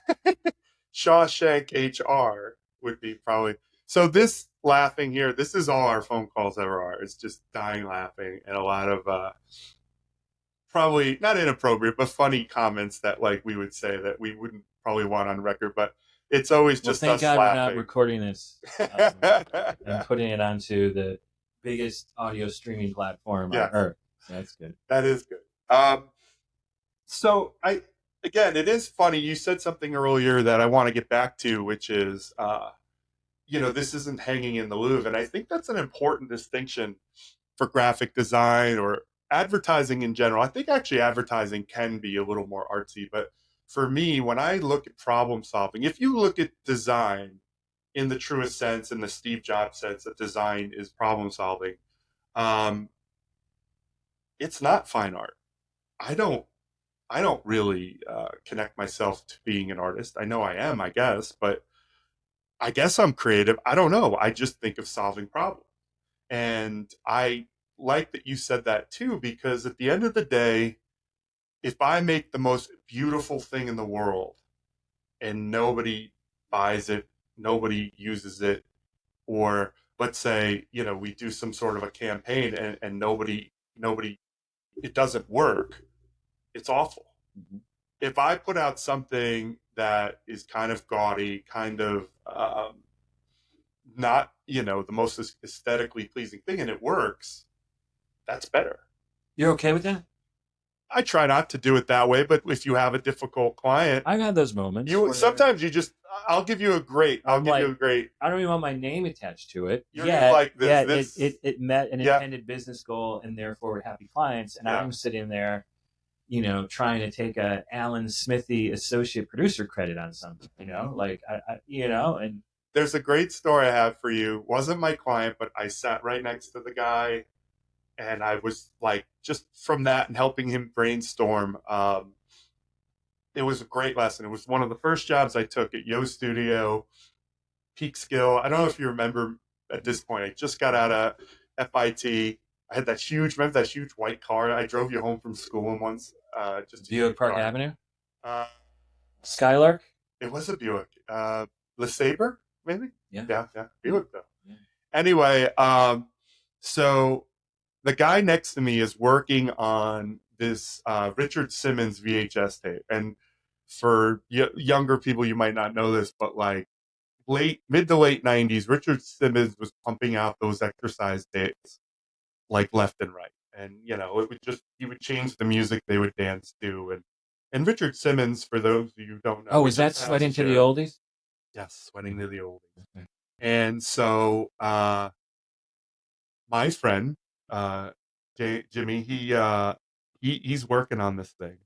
Shawshank HR would be probably. So this laughing here, this is all our phone calls ever are. It's just dying laughing and a lot of probably not inappropriate, but funny comments that like we would say that we wouldn't probably want on record, but it's always just thank us God laughing. We're not recording this and putting it onto the biggest audio streaming platform on earth. That's good. That is good. So it is funny. You said something earlier that I want to get back to, which is, this isn't hanging in the Louvre. And I think that's an important distinction for graphic design or advertising in general. I think actually advertising can be a little more artsy, but for me, when I look at problem solving, if you look at design in the truest sense, in the Steve Jobs sense that design is problem solving, it's not fine art. I don't really connect myself to being an artist. I know I am, I guess, but I guess I'm creative. I don't know. I just think of solving problems. And I like that you said that too, because at the end of the day, if I make the most beautiful thing in the world and nobody buys it, nobody uses it, or let's say, we do some sort of a campaign and nobody, it doesn't work, it's awful. Mm-hmm. If I put out something that is kind of gaudy, kind of not, the most aesthetically pleasing thing, and it works, that's better. You're okay with that? I try not to do it that way, but if you have a difficult client, I've had those moments. Sometimes you just, I'll give you a great. I don't even want my name attached to it. You're like this. It met an intended business goal, and therefore we're happy clients. And I'm sitting there, trying to take a Alan Smithy associate producer credit on something, and there's a great story I have for you. Wasn't my client, but I sat right next to the guy, and I was like, just from that and helping him brainstorm. It was a great lesson. It was one of the first jobs I took at Yo Studio, peak skill. I don't know if you remember at this point. I just got out of FIT. I had that huge white car? I drove you home from school once. Just Buick Park Avenue? Skylark? It was a Buick. LeSabre, maybe? Yeah. Buick, though. Yeah. Anyway, so the guy next to me is working on this Richard Simmons VHS tape. And for younger people, you might not know this, but like mid to late 90s, Richard Simmons was pumping out those exercise tapes like left and right. And, he would change the music they would dance to. And Richard Simmons, for those of you who don't know. Oh, is that Sweating to the Oldies? Yes, Sweating to the Oldies. Okay. And so my friend, Jimmy, he's working on this thing.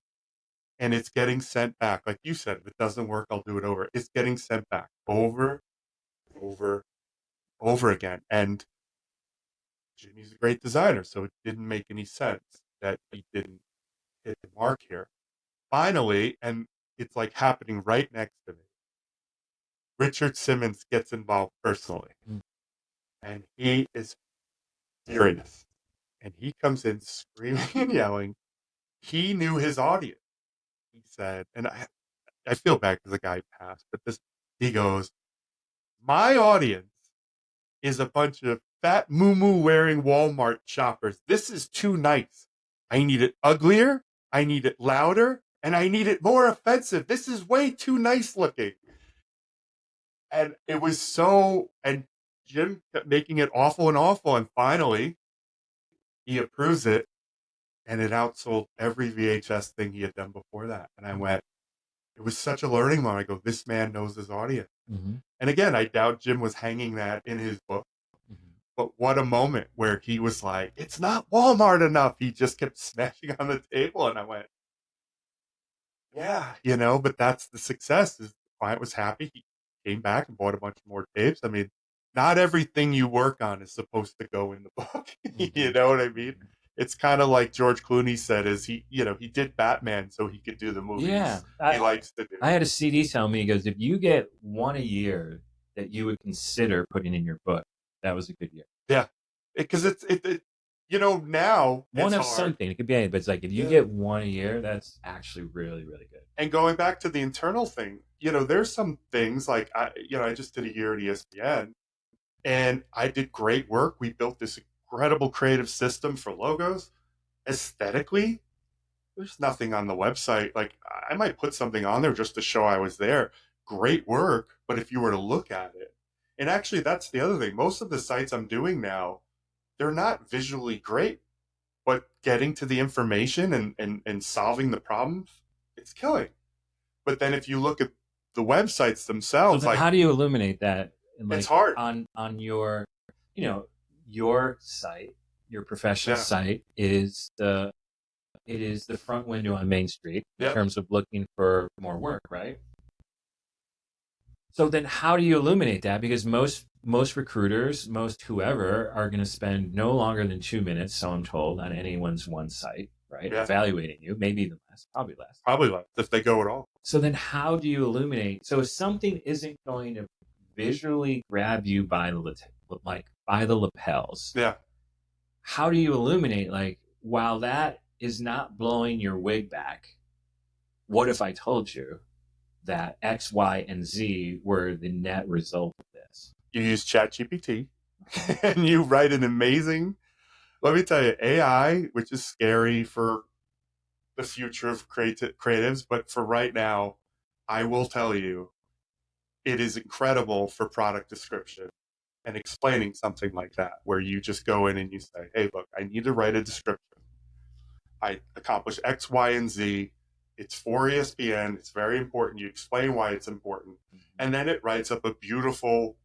And it's getting sent back. Like you said, if it doesn't work, I'll do it over. It's getting sent back over again. And Jimmy's a great designer, so it didn't make any sense that he didn't hit the mark here. Finally, and it's like happening right next to me, Richard Simmons gets involved personally. And he is furious. And he comes in screaming and yelling. He knew his audience. He said, and I feel bad because the guy passed, but he goes, my audience is a bunch of fat moo-moo wearing Walmart shoppers. This is too nice. I need it uglier, I need it louder, and I need it more offensive. This is way too nice looking. And it was and Jim kept making it awful, and finally he approves it, and it outsold every VHS thing he had done before that. And I went, it was such a learning moment. I go, this man knows his audience. Mm-hmm. And again, I doubt Jim was hanging that in his book. Mm-hmm. But what a moment where he was like, it's not Walmart enough. He just kept smashing on the table. And I went, Yeah, but that's the success is the client was happy. He came back and bought a bunch more tapes. I mean, not everything you work on is supposed to go in the book. You Mhm. know what I mean? Mhm. It's kind of like George Clooney said is he did Batman so he could do the Yeah, movies he likes to do. I had a CD tell me, he goes, if you get one a year that you would consider putting in your book, that was a good year. Yeah. Because now One it's of hard. something, it could be anything, but it's like if you Yeah. get one a year, that's actually really, really good. And going back to the internal thing, there's some things like I just did a year at ESPN and I did great work. We built this incredible creative system for logos. Aesthetically, there's nothing on the website. Like I might put something on there just to show I was there. Great work, but if you were to look at it, and actually that's the other thing. Most of the sites I'm doing now, they're not visually great, but getting to the information and solving the problems, it's killing. But then if you look at the websites So themselves, then like how do you illuminate that? it's Like hard. on your, you know, your site, your professional Yeah. site is the front window on Main Street in Yep. terms of looking for more work, right? So then how do you illuminate that? Because most recruiters, most whoever are going to spend no longer than 2 minutes, so I'm told, on anyone's one site, right? Yeah. Evaluating you, maybe even less, probably less. Probably less if they go at all. So then how do you illuminate? So if something isn't going to visually grab you by the lapels, Yeah. how do you illuminate like while that is not blowing your wig back, what if I told you that X, Y, and Z were the net result of this? You use ChatGPT and you write an amazing, let me tell you, AI, which is scary for the future of creatives, but for right now, I will tell you, it is incredible for product description and explaining something like that, where you just go in and you say, hey, look, I need to write a description. I accomplish X, Y, and Z. It's for ESPN. It's very important. You explain why it's important. And then it writes up a beautiful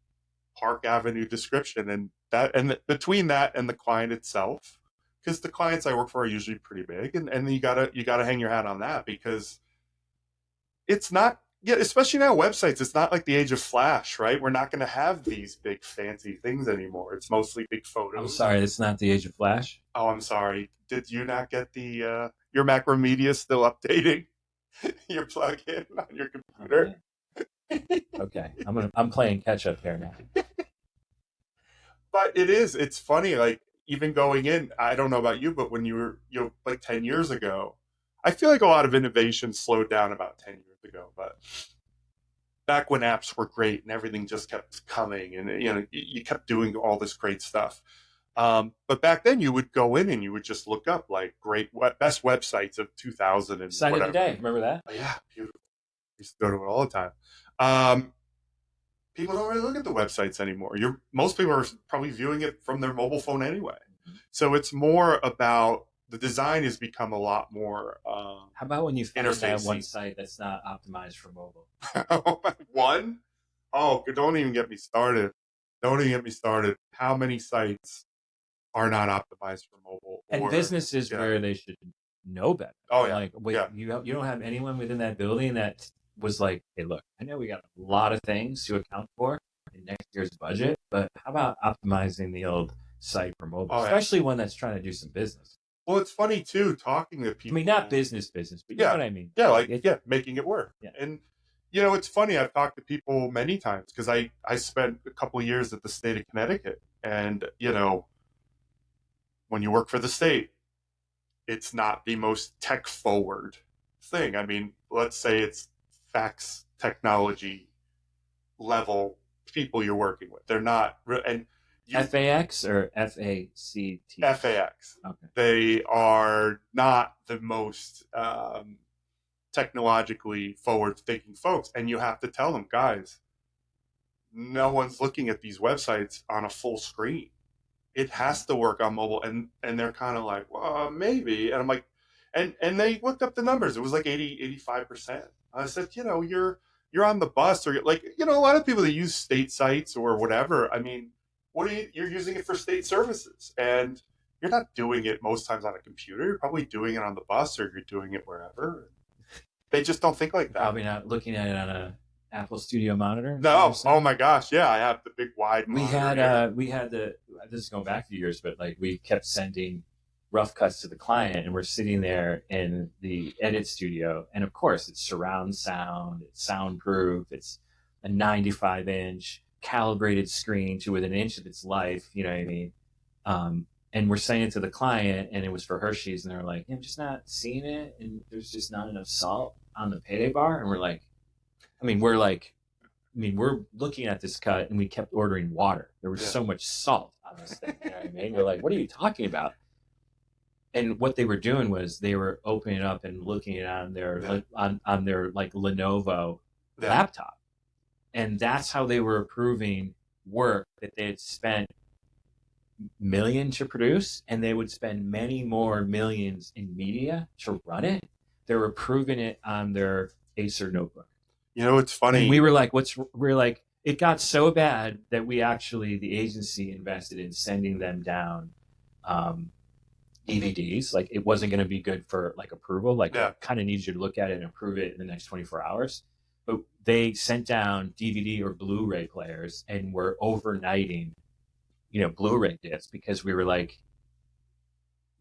Park Avenue description. And between that and the client itself, because the clients I work for are usually pretty big, and you gotta hang your hat on that because it's not, yeah, especially now websites, it's not like the age of Flash, right? We're not going to have these big fancy things anymore. It's mostly big I'm photos. sorry, it's not the age of Flash. Oh, I'm sorry. Did you not get the your macro media still updating your plug-in on your computer? Okay. Okay. I'm playing catch up here now. But it's funny, like even going in, I don't know about you, but when you were, like 10 years ago, I feel like a lot of innovation slowed down about 10 years ago, but back when apps were great and everything just kept coming and you kept doing all this great stuff. But back then you would go in and you would just look up like best websites of 2000 and Site of the whatever. day. Remember that? Oh, yeah, beautiful. We used to go to it all the time. Um, People don't really look at the websites anymore. Most people are probably viewing it from their mobile phone anyway. So it's more about the design has become a lot more How about when you find that one interfacey. site that's not optimized for mobile? One, oh, don't even get me started. Don't even get me started. How many sites are not optimized for mobile? And Or businesses yeah, where they should know better. oh yeah, Like, wait, yeah. you don't have anyone within that building that was like, hey, look, I know we got a lot of things to account for in next year's budget, but how about optimizing the old site for mobile, Oh yeah. especially one that's trying to do some business? Well, it's funny too talking to I people. mean, not business, but you know Yeah, what I mean. yeah, Like like it, yeah, making it work. yeah. And it's funny. I've talked to people many times because I spent a couple of years at the state of Connecticut, and when you work for the state, it's not the most tech forward thing. I mean, let's say it's fax technology level people you're working with. They're not, and FAX or FACT? FAX. Okay. They are not the most technologically forward thinking folks. And you have to tell them, guys, no one's looking at these websites on a full screen. It has to work on mobile. And they're kind of like, well, maybe. And I'm like, and they looked up the numbers. It was like 85%. I said, you're on the bus or like, a lot of people that use state sites or whatever. I mean, you're using it for state services and you're not doing it most times on a computer. You're probably doing it on the bus or you're doing it wherever. They just don't think like that. Probably not looking at it on a Apple Studio monitor. No. Oh my gosh. Yeah, I have the big wide monitor. We had the, this is going back a few years, but like we kept sending rough cuts to the client, and we're sitting there in the edit studio, and of course it's surround sound, it's soundproof, it's a 95-inch calibrated screen to within an inch of its life, you know what I mean? And we're saying it to the client, and it was for Hershey's, and they're like, I'm just not seeing it, and there's just not enough salt on the payday bar. And we're like, we're looking at this cut, and we kept ordering water. There was so much salt on this thing. You know what I mean? We're like, what are you talking about? And what they were doing was they were opening it up and looking at on their on their like Lenovo laptop, and that's how they were approving work that they had spent millions to produce, and they would spend many more millions in media to run it. They were approving it on their Acer notebook. You know, it's funny. And we were like, it got so bad that we actually, the agency invested in sending them down DVDs. Like, it wasn't going to be good for like approval. Like, kind of needs you to look at it and approve it in the next 24 hours. But they sent down DVD or Blu-ray players and were overnighting, Blu-ray discs, because we were like,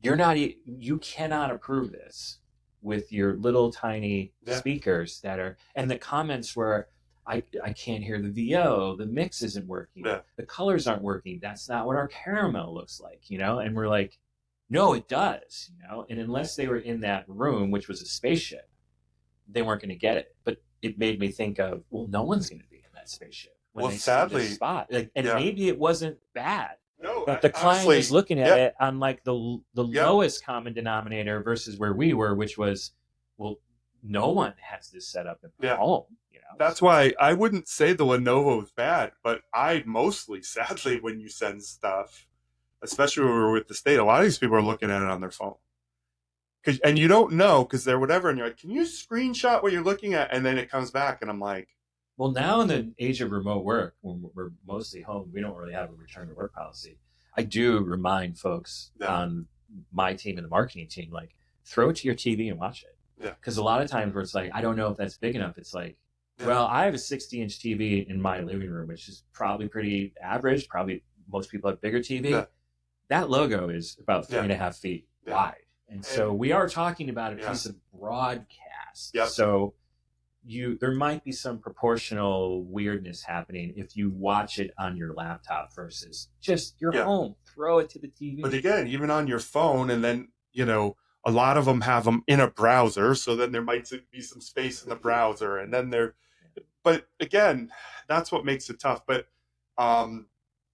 you cannot approve this with your little tiny speakers that are, and the comments were, I can't hear the VO, the mix isn't working, the colors aren't working, that's not what our caramel looks like, and we're like, no, it does, and unless they were in that room, which was a spaceship, they weren't going to get it. But it made me think of, well, no one's going to be in that spaceship when they sadly, see this spot. Maybe it wasn't bad. No, but the client was looking at it on like the lowest common denominator versus where we were, which was, well, no one has this set up at home. That's why I wouldn't say the Lenovo is bad, but I mostly, sadly, when you send stuff, especially when we're with the state, a lot of these people are looking at it on their phone. And you don't know because they're whatever, and you're like, can you screenshot what you're looking at? And then it comes back, and I'm like, well, now in the age of remote work, when we're mostly home, we don't really have a return to work policy. I do remind folks on my team and the marketing team, like, throw it to your TV and watch it. Because a lot of times where it's like, I don't know if that's big enough. It's like, well, I have a 60-inch TV in my living room, which is probably pretty average. Probably most people have bigger TV. That logo is about 3.5 feet wide. And so we are talking about a piece of broadcast. So there might be some proportional weirdness happening if you watch it on your laptop versus just your home. Throw it to the TV. But again, even on your phone, and then, a lot of them have them in a browser. So then there might be some space in the browser. And then but again, that's what makes it tough. But, and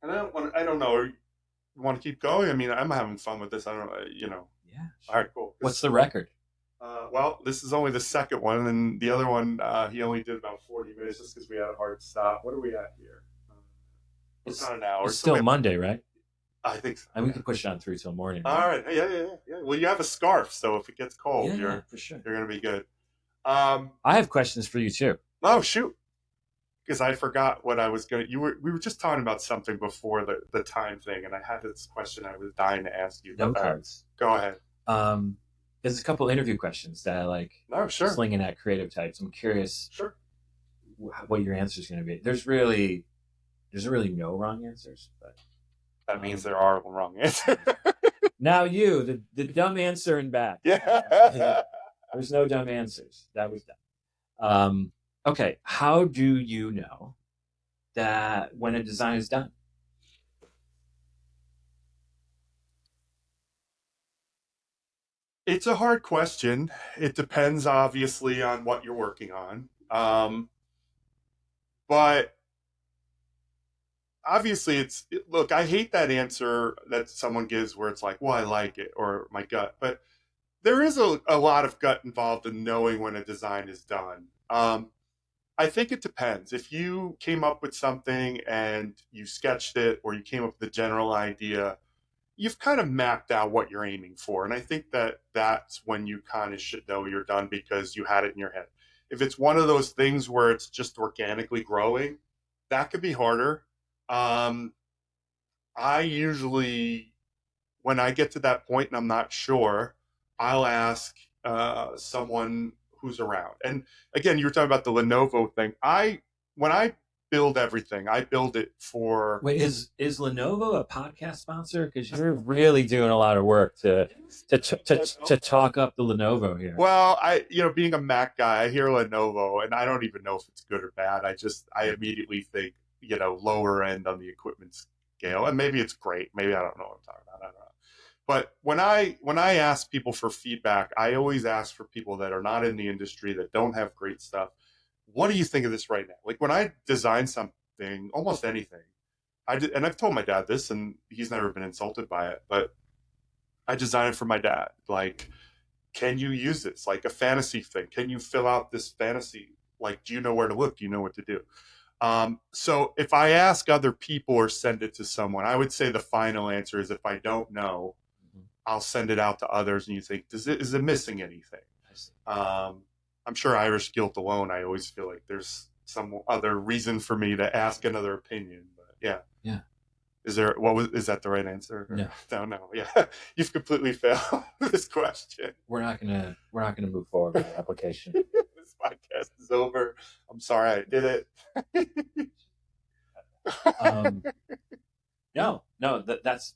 I don't know. You want to keep going? I mean, I'm having fun with this. I don't know, Yeah. All right, cool. What's the record? Well, this is only the second one, and the other one, he only did about 40 minutes just because we had a hard stop. What are we at here? It's not an hour. It's still Monday, right? I think so. And we can push it on through till morning. All right. Yeah. Well, you have a scarf, so if it gets cold, for sure. You're going to be good. I have questions for you, too. Oh, shoot. Because I forgot what I was going to... We were just talking about something before the time thing, and I had this question I was dying to ask you. No cards. Go ahead. There's a couple interview questions that I like slinging at creative types. I'm curious what your answer is going to be. There's really no wrong answers, but that means there are wrong answers. Now the dumb answer and back. Yeah. There's no dumb answers. That was dumb. Okay. How do you know that when a design is done? It's a hard question. It depends, obviously, on what you're working on. But obviously, look, I hate that answer that someone gives where it's like, well, I like it, or my gut. But there is a lot of gut involved in knowing when a design is done. I think it depends. If you came up with something and you sketched it, or you came up with a general idea, you've kind of mapped out what you're aiming for. And I think that's when you kind of should know you're done because you had it in your head. If it's one of those things where it's just organically growing, that could be harder. I usually, when I get to that point and I'm not sure, I'll ask someone who's around. And again, you were talking about the Lenovo thing. When I build everything, I build it for. Wait, is Lenovo a podcast sponsor? Because you're really doing a lot of work to talk up the Lenovo here. Well, being a Mac guy, I hear Lenovo, and I don't even know if it's good or bad. I immediately think, lower end on the equipment scale, and maybe it's great. Maybe I don't know what I'm talking about. I don't know. But when I ask people for feedback, I always ask for people that are not in the industry, that don't have great stuff. What do you think of this right now? Like when I design something, almost anything, and I've told my dad this, and he's never been insulted by it, but I designed it for my dad. Like, can you use this? Like a fantasy thing. Can you fill out this fantasy? Like, do you know where to look? Do you know what to do? So if I ask other people or send it to someone, I would say the final answer is if I don't know, I'll send it out to others, and you think, is it missing anything? I'm sure Irish guilt alone, I always feel like there's some other reason for me to ask another opinion. But yeah. Is that the right answer? No. Yeah, you've completely failed this question. We're not gonna move forward with the application. This podcast is over. I'm sorry I did it. That's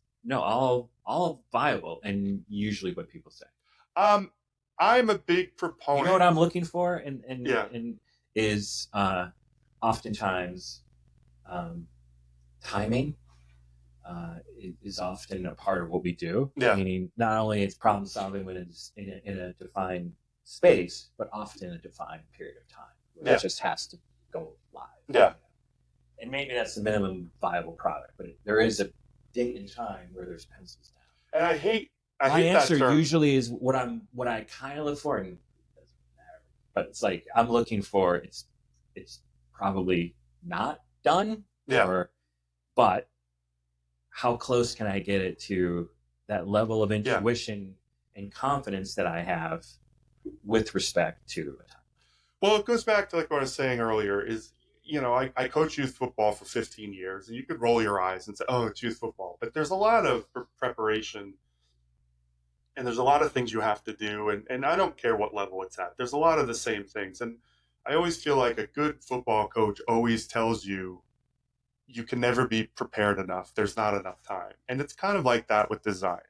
all viable, and usually what people say. I'm a big proponent. You know what I'm looking for, and is oftentimes timing is often a part of what we do. Yeah. Meaning not only it's problem solving when it's in a defined space, but often a defined period of time. It just has to go live. Yeah. And maybe that's the minimum viable product, but there is a date and time where there's pencils down. And I hate my answer that term. Usually is what I kind of look for, and it doesn't matter. But it's like I'm looking for it's probably not done. Yeah. But how close can I get it to that level of intuition and confidence that I have with respect to a time? Well, it goes back to like what I was saying earlier is, I coach youth football for 15 years, and you could roll your eyes and say, oh, it's youth football. But there's a lot of preparation, and there's a lot of things you have to do. And I don't care what level it's at. There's a lot of the same things. And I always feel like a good football coach always tells you, you can never be prepared enough. There's not enough time. And it's kind of like that with design.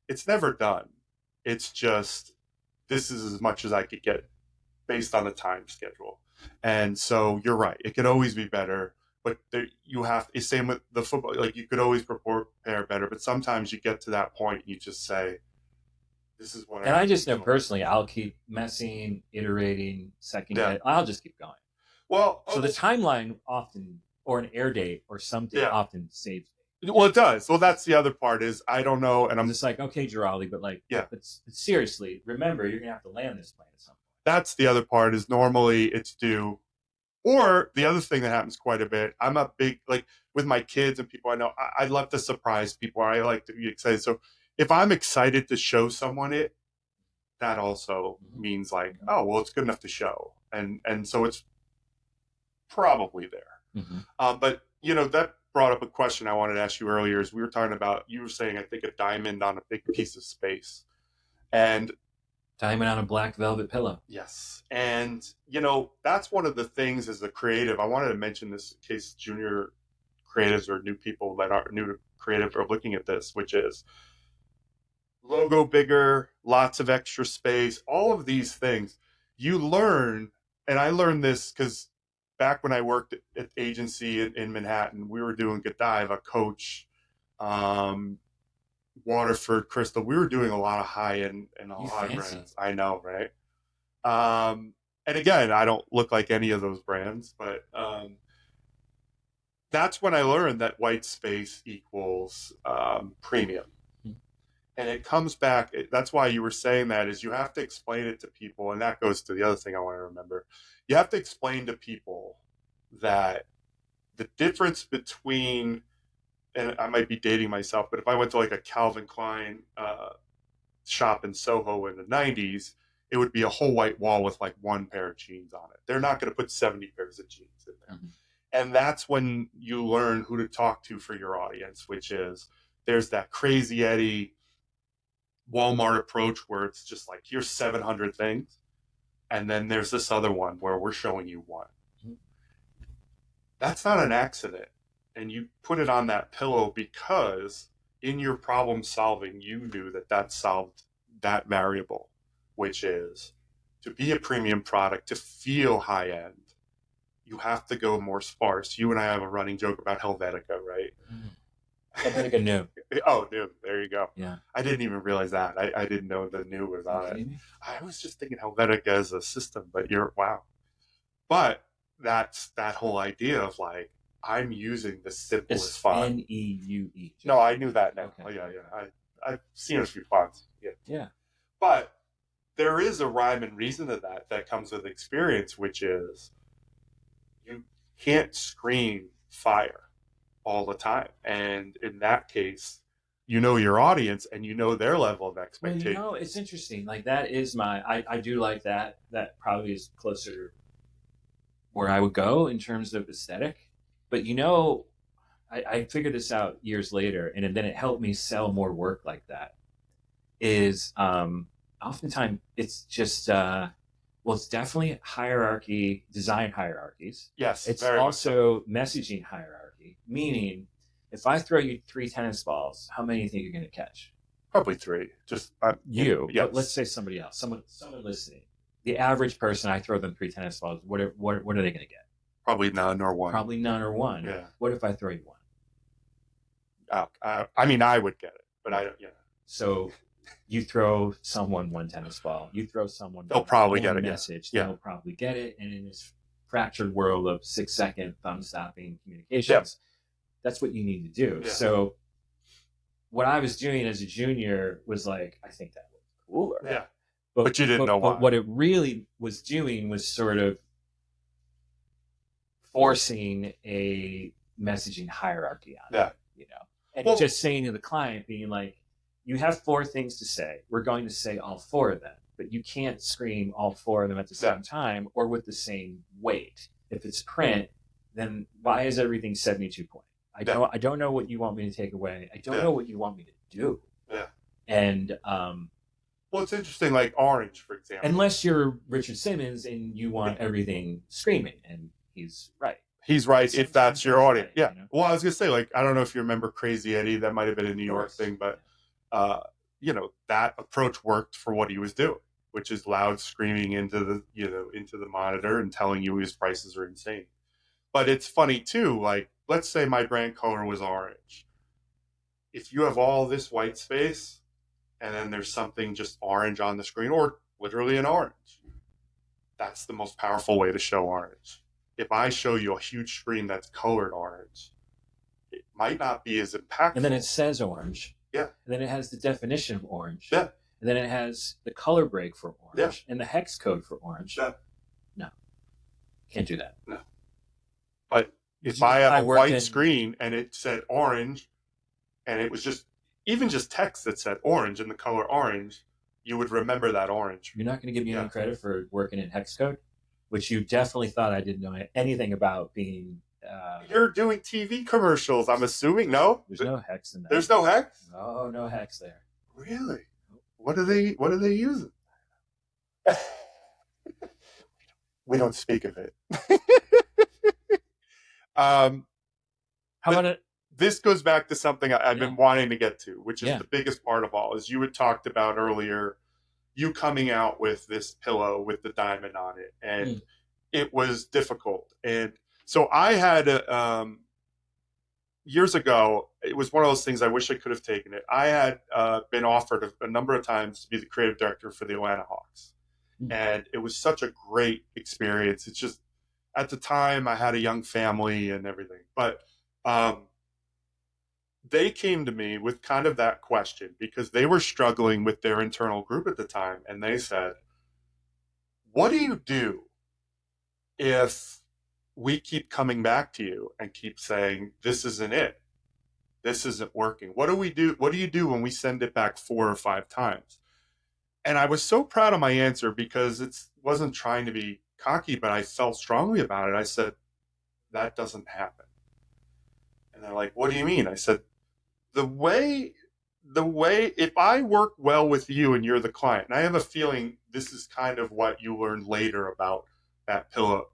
It's never done. It's just, this is as much as I could get based on the time schedule. And so you're right. It could always be better, but same with the football. Like you could always prepare better, but sometimes you get to that point and you just say, this is what I just know personally, I'll keep messing, iterating, I'll just keep going. Well, so the timeline often, or an air date or something often saves me. Well, it does. Well, that's the other part is I don't know. And I'm just like, okay, Giraldi, but but seriously, remember, you're going to have to land this plane at some point. That's the other part is normally it's due. Or the other thing that happens quite a bit, I'm a big, like with my kids and people I know, I love to surprise people. I like to be excited. So if I'm excited to show someone it, that also means like, oh, well, it's good enough to show. And so it's probably there. But, that brought up a question I wanted to ask you earlier is we were talking about, you were saying, I think a diamond on a big piece of space. And diamond on a black velvet pillow. Yes. And, that's one of the things as a creative, I wanted to mention this in case junior creatives or new people that are new to creative are looking at this, which is logo bigger, lots of extra space, all of these things you learn. And I learned this because back when I worked at agency in Manhattan, we were doing Godiva, Coach, Waterford, Crystal. We were doing a lot of high end and a lot of brands. I know, right? And again, I don't look like any of those brands, but that's when I learned that white space equals premium. And it comes back. That's why you were saying that is you have to explain it to people. And that goes to the other thing I want to remember. You have to explain to people that the difference between, and I might be dating myself, but if I went to like a Calvin Klein shop in Soho in the 90s, it would be a whole white wall with like one pair of jeans on it. They're not going to put 70 pairs of jeans in there. And that's when you learn who to talk to for your audience, which is there's that Crazy Eddie Walmart approach where it's just like, here's 700 things. and then there's this other one where we're showing you one. Mhm. That's not an accident. And you put it on that pillow because in your problem solving, you knew that that solved that variable, which is to be a premium product, to feel high end, you have to go more sparse. You and I have a running joke about Helvetica, right? Helvetica new. Oh, new. There you go. Yeah. I didn't even realize that. I didn't know the new was on it. Me? I was just thinking Helvetica as a system, but wow. But that's that whole idea of like, I'm using the simplest It's font. Neue. No, I knew that now. Okay. Oh, yeah. I've seen a few fonts. Yeah. Yeah. But there is a rhyme and reason to that comes with experience, which is you can't scream fire all the time. And in that case, you know your audience and you know their level of expectation. Well, it's interesting. Like that is I do like that. That probably is closer to where I would go in terms of aesthetic. But I figured this out years later, and then it helped me sell more work like that. Is oftentimes it's just it's definitely hierarchy, design hierarchies. Yes, it's also messaging hierarchy. Meaning, if I throw you 3 tennis balls, how many do you think you're going to catch? Probably 3. Just you. Yes. But let's say somebody else, someone listening. The average person, I throw them 3 tennis balls. What are they going to get? Probably none or one. Probably none or one. Yeah. What if I throw you one? I mean, I would get it, but I don't. Yeah. So you throw someone 1 tennis ball. You throw someone. They'll probably get a it. Message. Yeah. They'll probably get it. And in this fractured world of 6-second thumb-stopping communications, that's what you need to do. Yeah. So what I was doing as a junior was like, I think that was cooler. Yeah. But you didn't know why. But what it really was doing was sort of forcing a messaging hierarchy on it, and just saying to the client, being like, you have 4 things to say. We're going to say all 4 of them, but you can't scream all 4 of them at the same time or with the same weight. If it's print, then why is everything 72 point? I don't know what you want me to take away. I don't know what you want me to do. Yeah. And well, it's interesting, like Orange, for example. Unless you're Richard Simmons and you want everything screaming, and he's right. He's right if that's your audience. Right, yeah. Well, I was going to say, like, I don't know if you remember Crazy Eddie. That might have been a New York thing, but, that approach worked for what he was doing, which is loud screaming into the monitor and telling you his prices are insane. But it's funny, too. Like, let's say my brand color was orange. If you have all this white space and then there's something just orange on the screen, or literally an orange, that's the most powerful way to show orange. If I show you a huge screen that's colored orange, it might not be as impactful. And then it says orange. Yeah. And then it has the definition of orange. Yeah. And then it has the color break for orange. Yeah. And the hex code for orange. Yeah. No. Can't do that. No. But if I have a white screen and it said orange, and it was just text that said orange and the color orange, you would remember that orange. You're not going to give me any credit for working in hex code, which you definitely thought I didn't know anything about being. You're doing TV commercials, I'm assuming. No, there's no hex in that. There's no hex. No hex there. Really? What are they using? We don't speak of it. How about it? This goes back to something I've been wanting to get to, which is the biggest part of all, is you had talked about earlier, you coming out with this pillow with the diamond on it, and it was difficult. And so I had, years ago, it was one of those things I wish I could have taken it. I had been offered a number of times to be the creative director for the Atlanta Hawks. And it was such a great experience. It's just, at the time, I had a young family and everything. But they came to me with kind of that question because they were struggling with their internal group at the time. And they said, what do you do if we keep coming back to you and keep saying, this isn't it? This isn't working. What do we do? What do you do when we send it back 4 or 5 times? And I was so proud of my answer because it wasn't trying to be cocky, but I felt strongly about it. I said, that doesn't happen. And they're like, what do you mean? I said, the way the way, if I work well with you and you're the client, and I have a feeling this is kind of what you learned later about that pillow,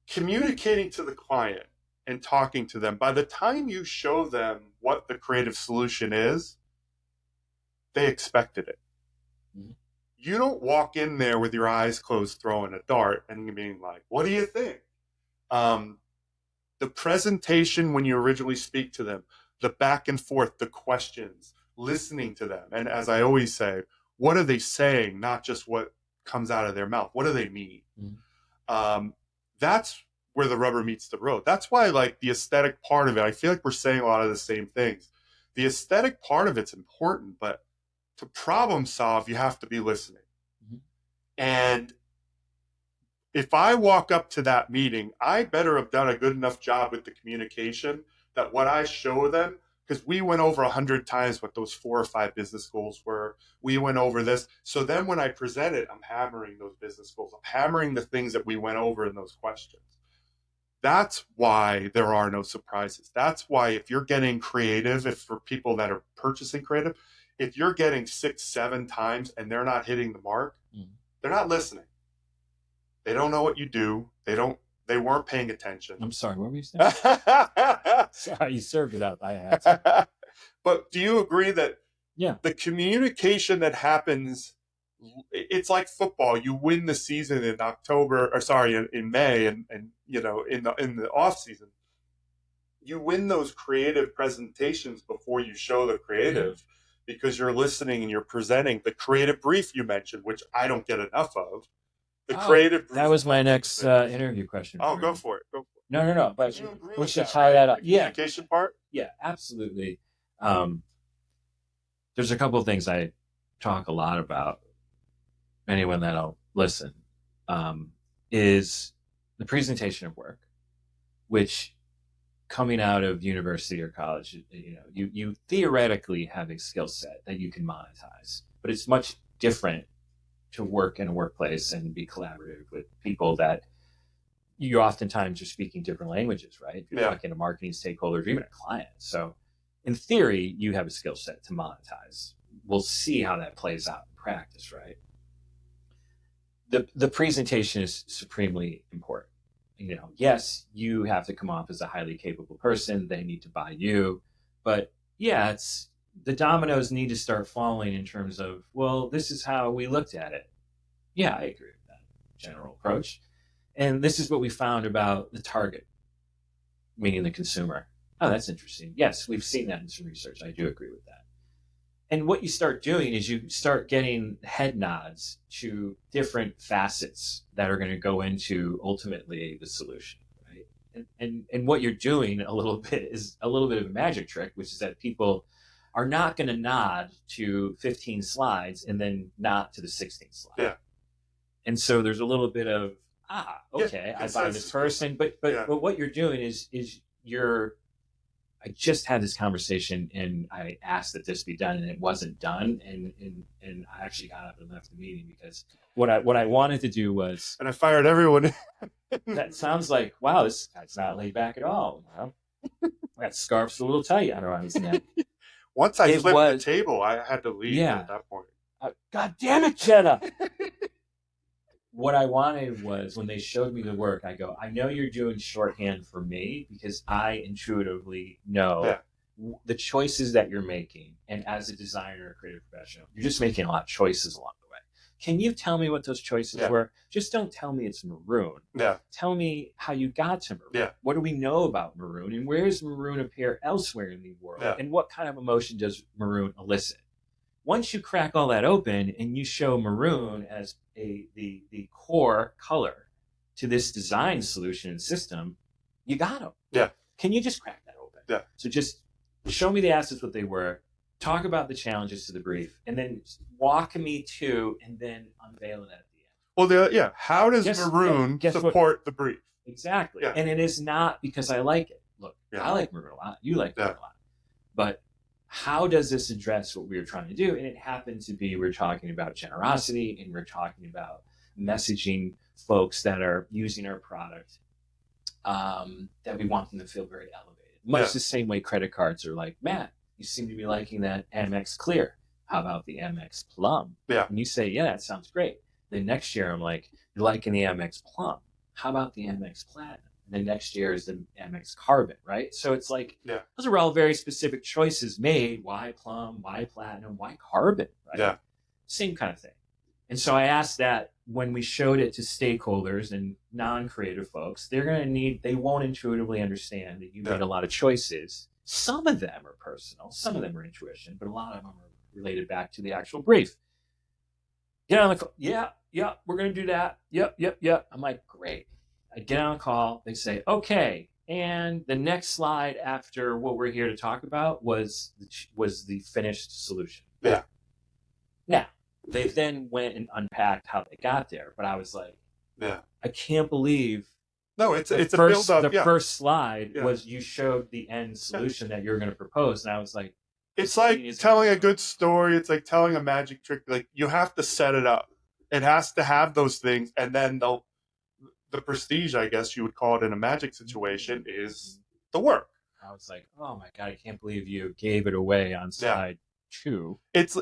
communicating to the client and talking to them, by the time you show them what the creative solution is, they expected it. Mm-hmm. You don't walk in there with your eyes closed throwing a dart and being like, what do you think? The presentation when you originally speak to them, the back and forth, the questions, listening to them. And as I always say, what are they saying? Not just what comes out of their mouth. What do they mean? Mm-hmm. That's where the rubber meets the road. That's why, like, the aesthetic part of it, I feel like we're saying a lot of the same things. The aesthetic part of it's important, but to problem solve, you have to be listening. Mm-hmm. And if I walk up to that meeting, I better have done a good enough job with the communication that what I show them, because we went over 100 times what those 4 or 5 business goals were. We went over this. So then when I present it, I'm hammering those business goals. I'm hammering the things that we went over in those questions. That's why there are no surprises. That's why if you're getting creative, if for people that are purchasing creative, if you're getting 6, 7 times and they're not hitting the mark, they're not listening. They don't know what you do. They weren't paying attention. I'm sorry, what were you saying? Sorry, you served it up. I had to. But do you agree that yeah, the communication that happens, it's like football. You win the season in in May, and you know, in the off season, you win those creative presentations before you show the creative, because you're listening and you're presenting the creative brief you mentioned, which I don't get enough of. The creative brief. That was my next interview question. Oh, go for it. No. But we should tie that up. The communication part? Yeah, absolutely. There's a couple of things I talk a lot about. Anyone that'll listen is the presentation of work, which coming out of university or college, you know, you theoretically have a skill set that you can monetize, but it's much different to work in a workplace and be collaborative with people that you oftentimes are speaking different languages, right? You're talking to marketing stakeholders, or even a client. So in theory, you have a skill set to monetize. We'll see how that plays out in practice, right? The presentation is supremely important. You know, yes, you have to come off as a highly capable person. They need to buy you. But yeah, the dominoes need to start falling in terms of, well, this is how we looked at it. Yeah, I agree with that general approach. And this is what we found about the target, meaning the consumer. Oh, that's interesting. Yes, we've seen that in some research. I do agree with that. And what you start doing is you start getting head nods to different facets that are going to go into ultimately the solution, right? And what you're doing a little bit is a little bit of a magic trick, which is that people are not going to nod to 15 slides and then not to the 16th slide. Yeah. And so there's a little bit of, okay, I buy this person. But what you're doing is I just had this conversation and I asked that this be done and it wasn't done. And I actually got up and left the meeting because what I wanted to do was. And I fired everyone. That sounds like, wow, this guy's not laid back at all. Well, that scarf's a little tight on his neck. Once I flipped the table, I had to leave at that point. God damn it, Jenna. What I wanted was when they showed me the work, I go, I know you're doing shorthand for me because I intuitively know the choices that you're making. And as a designer or creative professional, you're just making a lot of choices along the way. Can you tell me what those choices were? Just don't tell me it's maroon. Tell me how you got to maroon. What do we know about maroon? And where does maroon appear elsewhere in the world? And what kind of emotion does maroon elicit? Once you crack all that open and you show maroon as the core color to this design solution and system, you got them. Can you just crack that open? So just show me the assets, what they were, talk about the challenges to the brief, and then walk me to, and then unveil it at the end. Well, how does maroon support the brief? Exactly. And it is not because I like it. Look, I like maroon a lot. You like maroon a lot. But how does this address what we were trying to do? And it happened to be, we're talking about generosity and we're talking about messaging folks that are using our product that we want them to feel very elevated. Much the same way credit cards are like, Matt, you seem to be liking that Amex Clear. How about the Amex Plum? Yeah. And you say, yeah, that sounds great. Then next year, I'm like, you're liking the Amex Plum. How about the Amex Platinum? And then next year is the Amex Carbon, right? So it's like, Yeah. those are all very specific choices made. Why Plum? Why Platinum? Why Carbon? Right? Yeah. Same kind of thing. And so I asked that when we showed it to stakeholders and non-creative folks, they won't intuitively understand that you made a lot of choices. Some of them are personal, some of them are intuition, but a lot of them are related back to the actual brief. Get on the call. Yeah, we're going to do that. Yep. I'm like, great. I get on a call. They say, okay. And the next slide after what we're here to talk about was the finished solution. Yeah. Now, they then went and unpacked how they got there. But I was like, yeah, I can't believe. No, it's a build up. The first slide Yeah. was you showed the end solution that you were going to propose. And I was like, it's like telling a good story. It's like telling a magic trick. Like, you have to set it up. It has to have those things. And then the prestige, I guess you would call it in a magic situation, is the work. I was like, oh my God, I can't believe you gave it away on slide 2. It's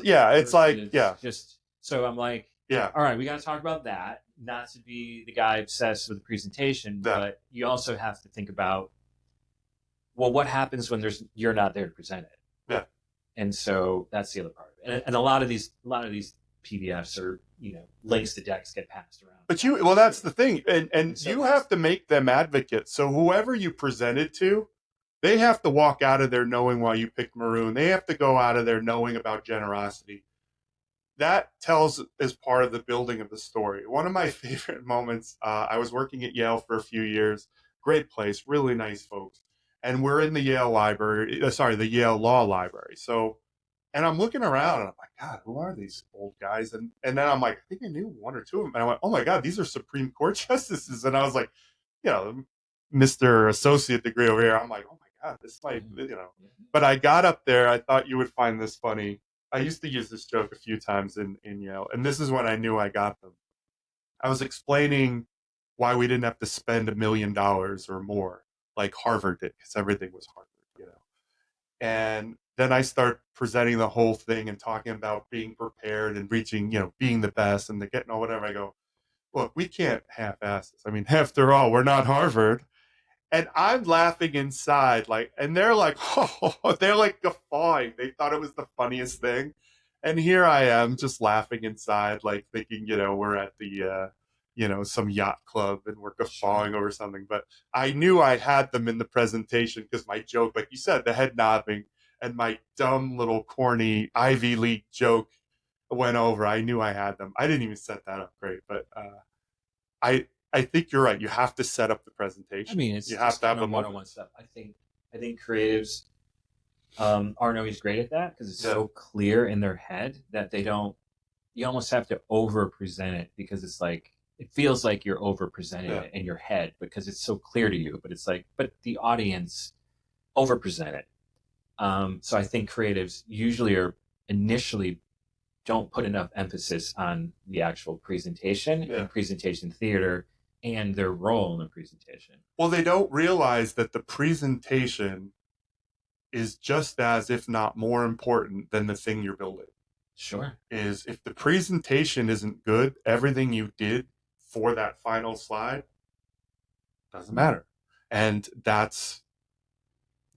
like just so I'm like, yeah, all right, we got to talk about that. Not to be the guy obsessed with the presentation, but you also have to think about, well, what happens when you're not there to present it? Yeah. And so that's the other part. And a lot of these PDFs or links to decks get passed around. But that's the thing, and so you have to make them advocates. So whoever you present it to, they have to walk out of there knowing why you picked maroon. They have to go out of there knowing about generosity. That is part of the building of the story. One of my favorite moments, I was working at Yale for a few years. Great place, really nice folks. And we're in the Yale the Yale Law Library. So, and I'm looking around and I'm like, God, who are these old guys? And then I'm like, I think I knew one or two of them. And I went, oh my God, these are Supreme Court justices. And I was like, Mr. Associate degree over here. I'm like, oh my God, this might, But I got up there. I thought you would find this funny. I used to use this joke a few times in Yale, and this is when I knew I got them. I was explaining why we didn't have to spend $1 million or more like Harvard did, because everything was Harvard, And then I start presenting the whole thing and talking about being prepared and reaching, being the best and getting all whatever. I go, look, we can't half-ass this. I mean, after all, we're not Harvard. And I'm laughing inside, and they're like, oh, they're like guffawing. They thought it was the funniest thing. And here I am just laughing inside, like thinking, we're at the, some yacht club and we're guffawing over something. But I knew I had them in the presentation because my joke, like you said, the head nodding and my dumb little corny Ivy League joke went over. I knew I had them. I didn't even set that up great, but I think you're right. You have to set up the presentation. I mean, it's you have to have the one-on-one stuff. I think creatives aren't always great at that because it's so clear in their head that they don't. You almost have to over-present it because it's like it feels like you're over-presenting it in your head because it's so clear to you. But it's like, but the audience over-present it. So I think creatives usually initially don't put enough emphasis on the actual presentation and presentation theater and their role in the presentation. Well, they don't realize that the presentation is just as, if not more important than the thing you're building. Sure. Is if the presentation isn't good, everything you did for that final slide doesn't matter. And that's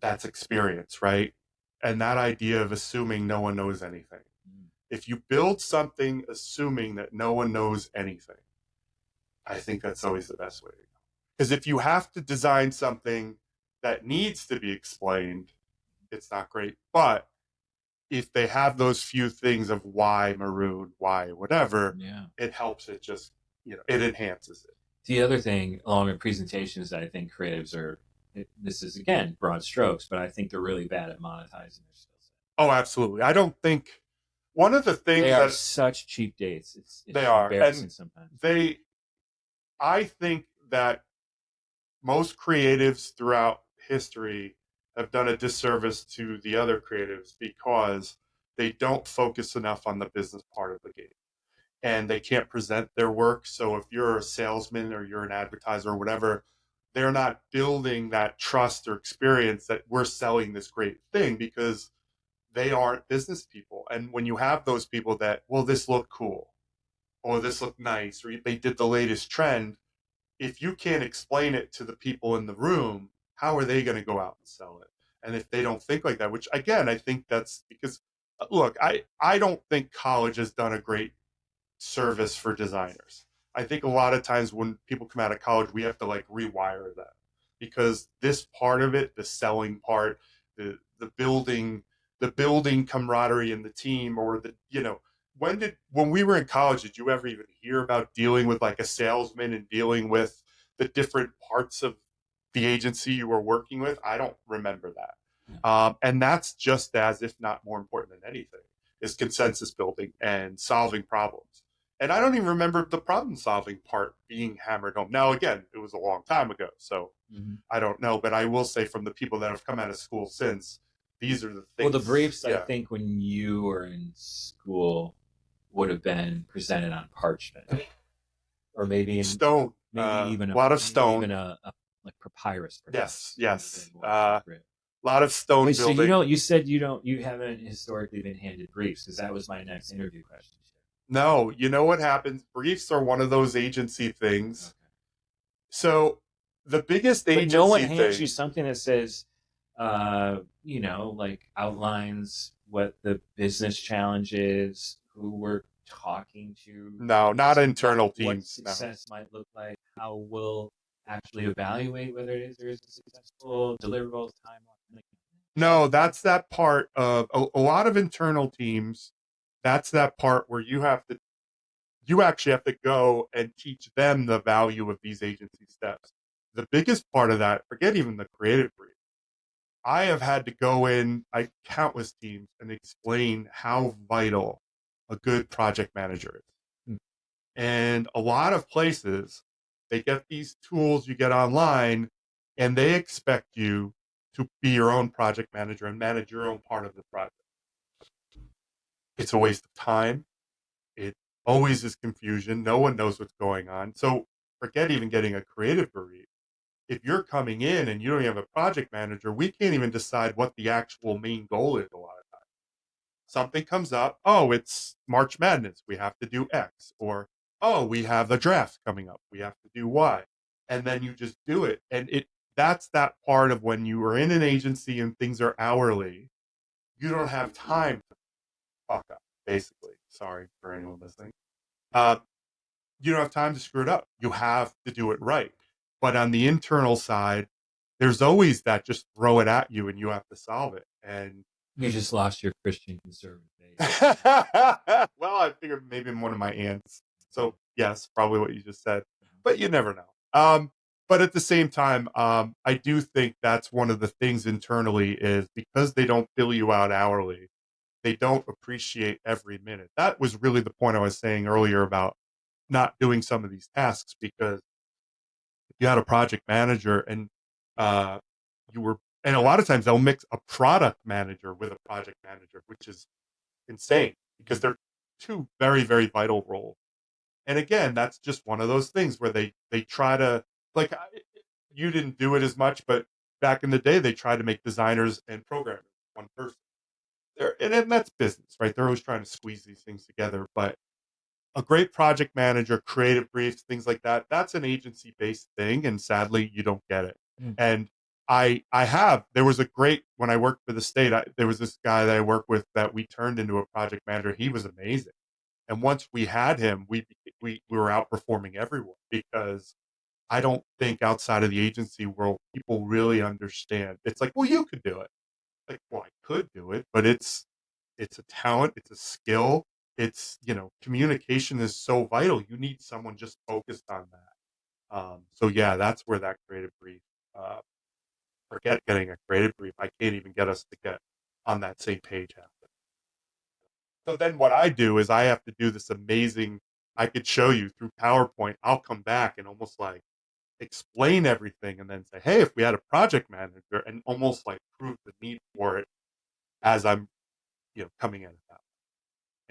experience, right? And that idea of assuming no one knows anything. If you build something assuming that no one knows anything, I think that's always the best way to go. Because if you have to design something that needs to be explained, it's not great. But if they have those few things of why maroon, why whatever, it helps it just, it enhances it. The other thing along with presentations that I think creatives this is, again, broad strokes, but I think they're really bad at monetizing their skill set. Oh, absolutely. I don't think one of the things they are such cheap dates. It's they are embarrassing sometimes. I think that most creatives throughout history have done a disservice to the other creatives because they don't focus enough on the business part of the game. And they can't present their work. So if you're a salesman or you're an advertiser or whatever, they're not building that trust or experience that we're selling this great thing because they aren't business people. And when you have those people that, well, this looked cool, or this looked nice, or they did the latest trend, if you can't explain it to the people in the room, how are they going to go out and sell it? And if they don't think like that, which again, I think that's because, look, I don't think college has done a great service for designers. I think a lot of times when people come out of college, we have to like rewire that, because this part of it, the selling part, the building camaraderie in the team, or the, when we were in college, did you ever even hear about dealing with like a salesman and dealing with the different parts of the agency you were working with? I don't remember that. And that's just as, if not more important than anything, is consensus building and solving problems. And I don't even remember the problem solving part being hammered home. Now, again, it was a long time ago, so I don't know. But I will say, from the people that have come out of school since, these are the things. Well, the briefs, I think, when you were in school, would have been presented on parchment, or maybe in stone. even a lot of stone, even a like papyrus. Yes. A lot of stone. Wait, building. So you said you haven't historically been handed briefs, because that was my next interview question. No, you know what happens? Briefs are one of those agency things. Okay. So the biggest agency but no one hands you something that says, like outlines what the business challenge is, who we're talking to. No, not internal teams. What success might look like, how we'll actually evaluate whether it is or isn't successful, deliverables, timeline. No, that's that part of a lot of internal teams. That's that part where you actually have to go and teach them the value of these agency steps. The biggest part of that, forget even the creative brief, I have had to go in countless teams and explain how vital a good project manager is. And a lot of places, they get these tools you get online, and they expect you to be your own project manager and manage your own part of the project. It's a waste of time. It always is confusion. No one knows what's going on. So forget even getting a creative brief. If you're coming in and you don't have a project manager, we can't even decide what the actual main goal is a lot of times. Something comes up, oh, it's March Madness, we have to do X, or, oh, we have the draft coming up, we have to do Y. And then you just do it. And that's that part of when you are in an agency and things are hourly, you don't have time to fuck up, basically. Sorry for anyone listening. You don't have time to screw it up. You have to do it right. But on the internal side, there's always that just throw it at you and you have to solve it. And you just lost your Christian conservative base. Well, I figured maybe I'm one of my aunts. So yes, probably what you just said, but you never know. But at the same time, I do think that's one of the things internally is because they don't bill you out hourly, they don't appreciate every minute. That was really the point I was saying earlier about not doing some of these tasks, because if you had a project manager and and a lot of times they'll mix a product manager with a project manager, which is insane because they're two very, very vital roles. And again, that's just one of those things where they try to, like, you didn't do it as much, but back in the day, they tried to make designers and programmers one person. And that's business, right? They're always trying to squeeze these things together. But a great project manager, creative briefs, things like that, that's an agency-based thing. And sadly, you don't get it. And there was when I worked for the state, there was this guy that I worked with that we turned into a project manager. He was amazing. And once we had him, we were outperforming everyone, because I don't think outside of the agency world, people really understand. It's like, well, you could do it. Like, well, I could do it, but it's a talent, it's a skill. It's, communication is so vital. You need someone just focused on that. So yeah, that's where that creative brief, forget getting a creative brief. I can't even get us to get on that same page half. So then what I do is I have to do this amazing, I could show you through PowerPoint. I'll come back and almost like explain everything and then say, hey, if we had a project manager, and almost like prove the need for it as I'm, coming in at that.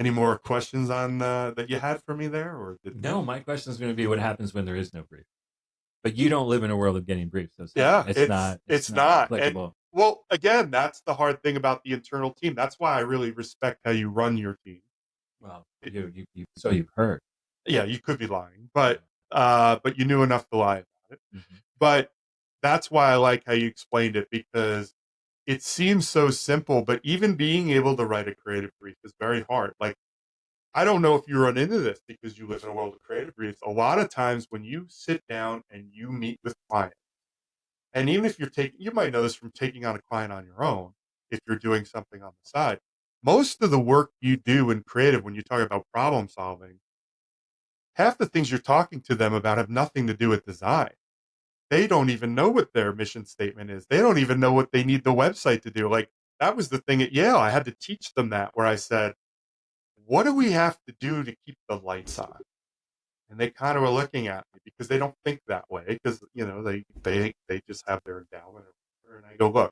Any more questions on that you had for me there? Or no, my question is going to be what happens when there is no brief. But you don't live in a world of getting briefs. So yeah, it's not applicable. Well, again, that's the hard thing about the internal team. That's why I really respect how you run your team. Well, so you've heard. Yeah, you could be lying, Yeah. but you knew enough to lie about it. Mm-hmm. But that's why I like how you explained it, because it seems so simple, but even being able to write a creative brief is very hard. Like, I don't know if you run into this because you live in a world of creative briefs. A lot of times when you sit down and you meet with clients, and even if you might know this from taking on a client on your own, if you're doing something on the side, most of the work you do in creative, when you talk about problem solving, half the things you're talking to them about have nothing to do with design. They don't even know what their mission statement is. They don't even know what they need the website to do. Like, that was the thing at Yale. I had to teach them that, where I said, what do we have to do to keep the lights on? And they kind of were looking at me because they don't think that way, because, they just have their endowment. And I go, look,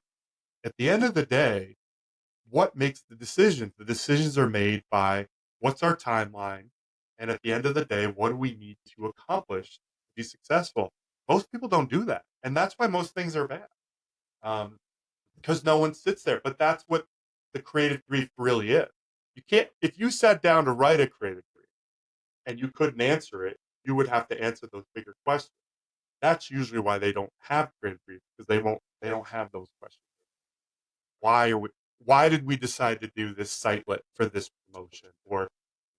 at the end of the day, what makes the decisions? The decisions are made by what's our timeline, and at the end of the day, what do we need to accomplish to be successful? Most people don't do that, and that's why most things are bad, because no one sits there. But that's what the creative brief really is. You can't, if you sat down to write a creative brief and you couldn't answer it, you would have to answer those bigger questions. That's usually why they don't have creative briefs, because they don't have those questions. Why did we decide to do this sitelet for this promotion? Or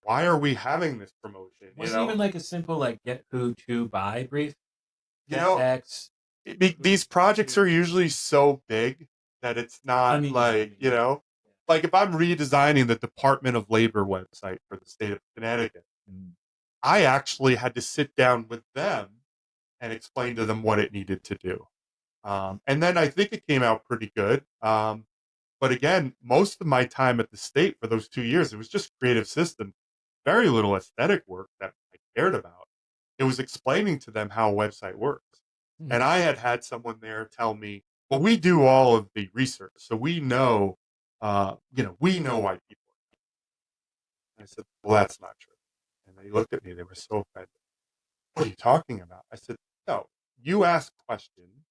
why are we having this promotion? Was it even like a simple like get who to buy brief? You Get know, X. these projects are usually so big that it's not like if I'm redesigning the Department of Labor website for the state of Connecticut, I actually had to sit down with them and explain to them what it needed to do. And then I think it came out pretty good. But again, most of my time at the state for those 2 years, it was just creative systems, very little aesthetic work that I cared about. It was explaining to them how a website works. And I had someone there tell me, well, we do all of the research. So we know, we know why people are. I said, well, that's not true. And they looked at me, they were so offended. What are you talking about? I said, no, you asked questions.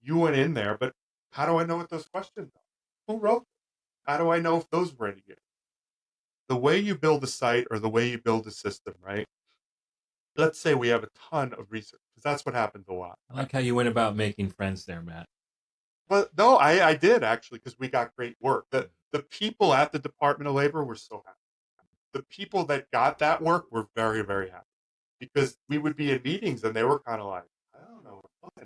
You went in there, but how do I know what those questions are? Who wrote them? How do I know if those were any good? The way you build a site or the way you build a system, right? Let's say we have a ton of research, because that's what happens a lot. I like how you went about making friends there, Matt. But no, I did actually, because we got great work. The people at the Department of Labor were so happy. The people that got that work were very, very happy, because we would be in meetings and they were kind of like, I don't know what.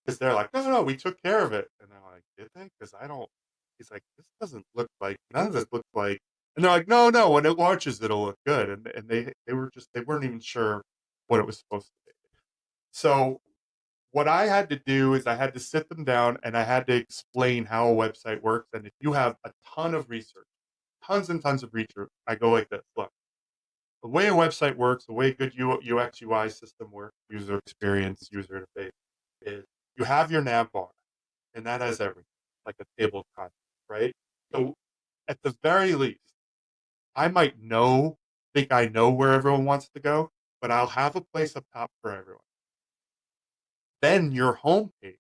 Because they're like, no, we took care of it. And they're like, did they? Because I don't. He's like, this doesn't look like, none of this looks like. And they're like, no, when it launches, it'll look good. And they weren't even sure what it was supposed to be. So what I had to do is I had to sit them down and I had to explain how a website works. And if you have a ton of research, tons and tons of research, I go like this. Look, the way a website works, the way good UX UI system works, user experience, user interface, is you have your nav bar, and that has everything, like a table of contents, right? So at the very least, I might think I know where everyone wants to go, but I'll have a place up top for everyone. Then your homepage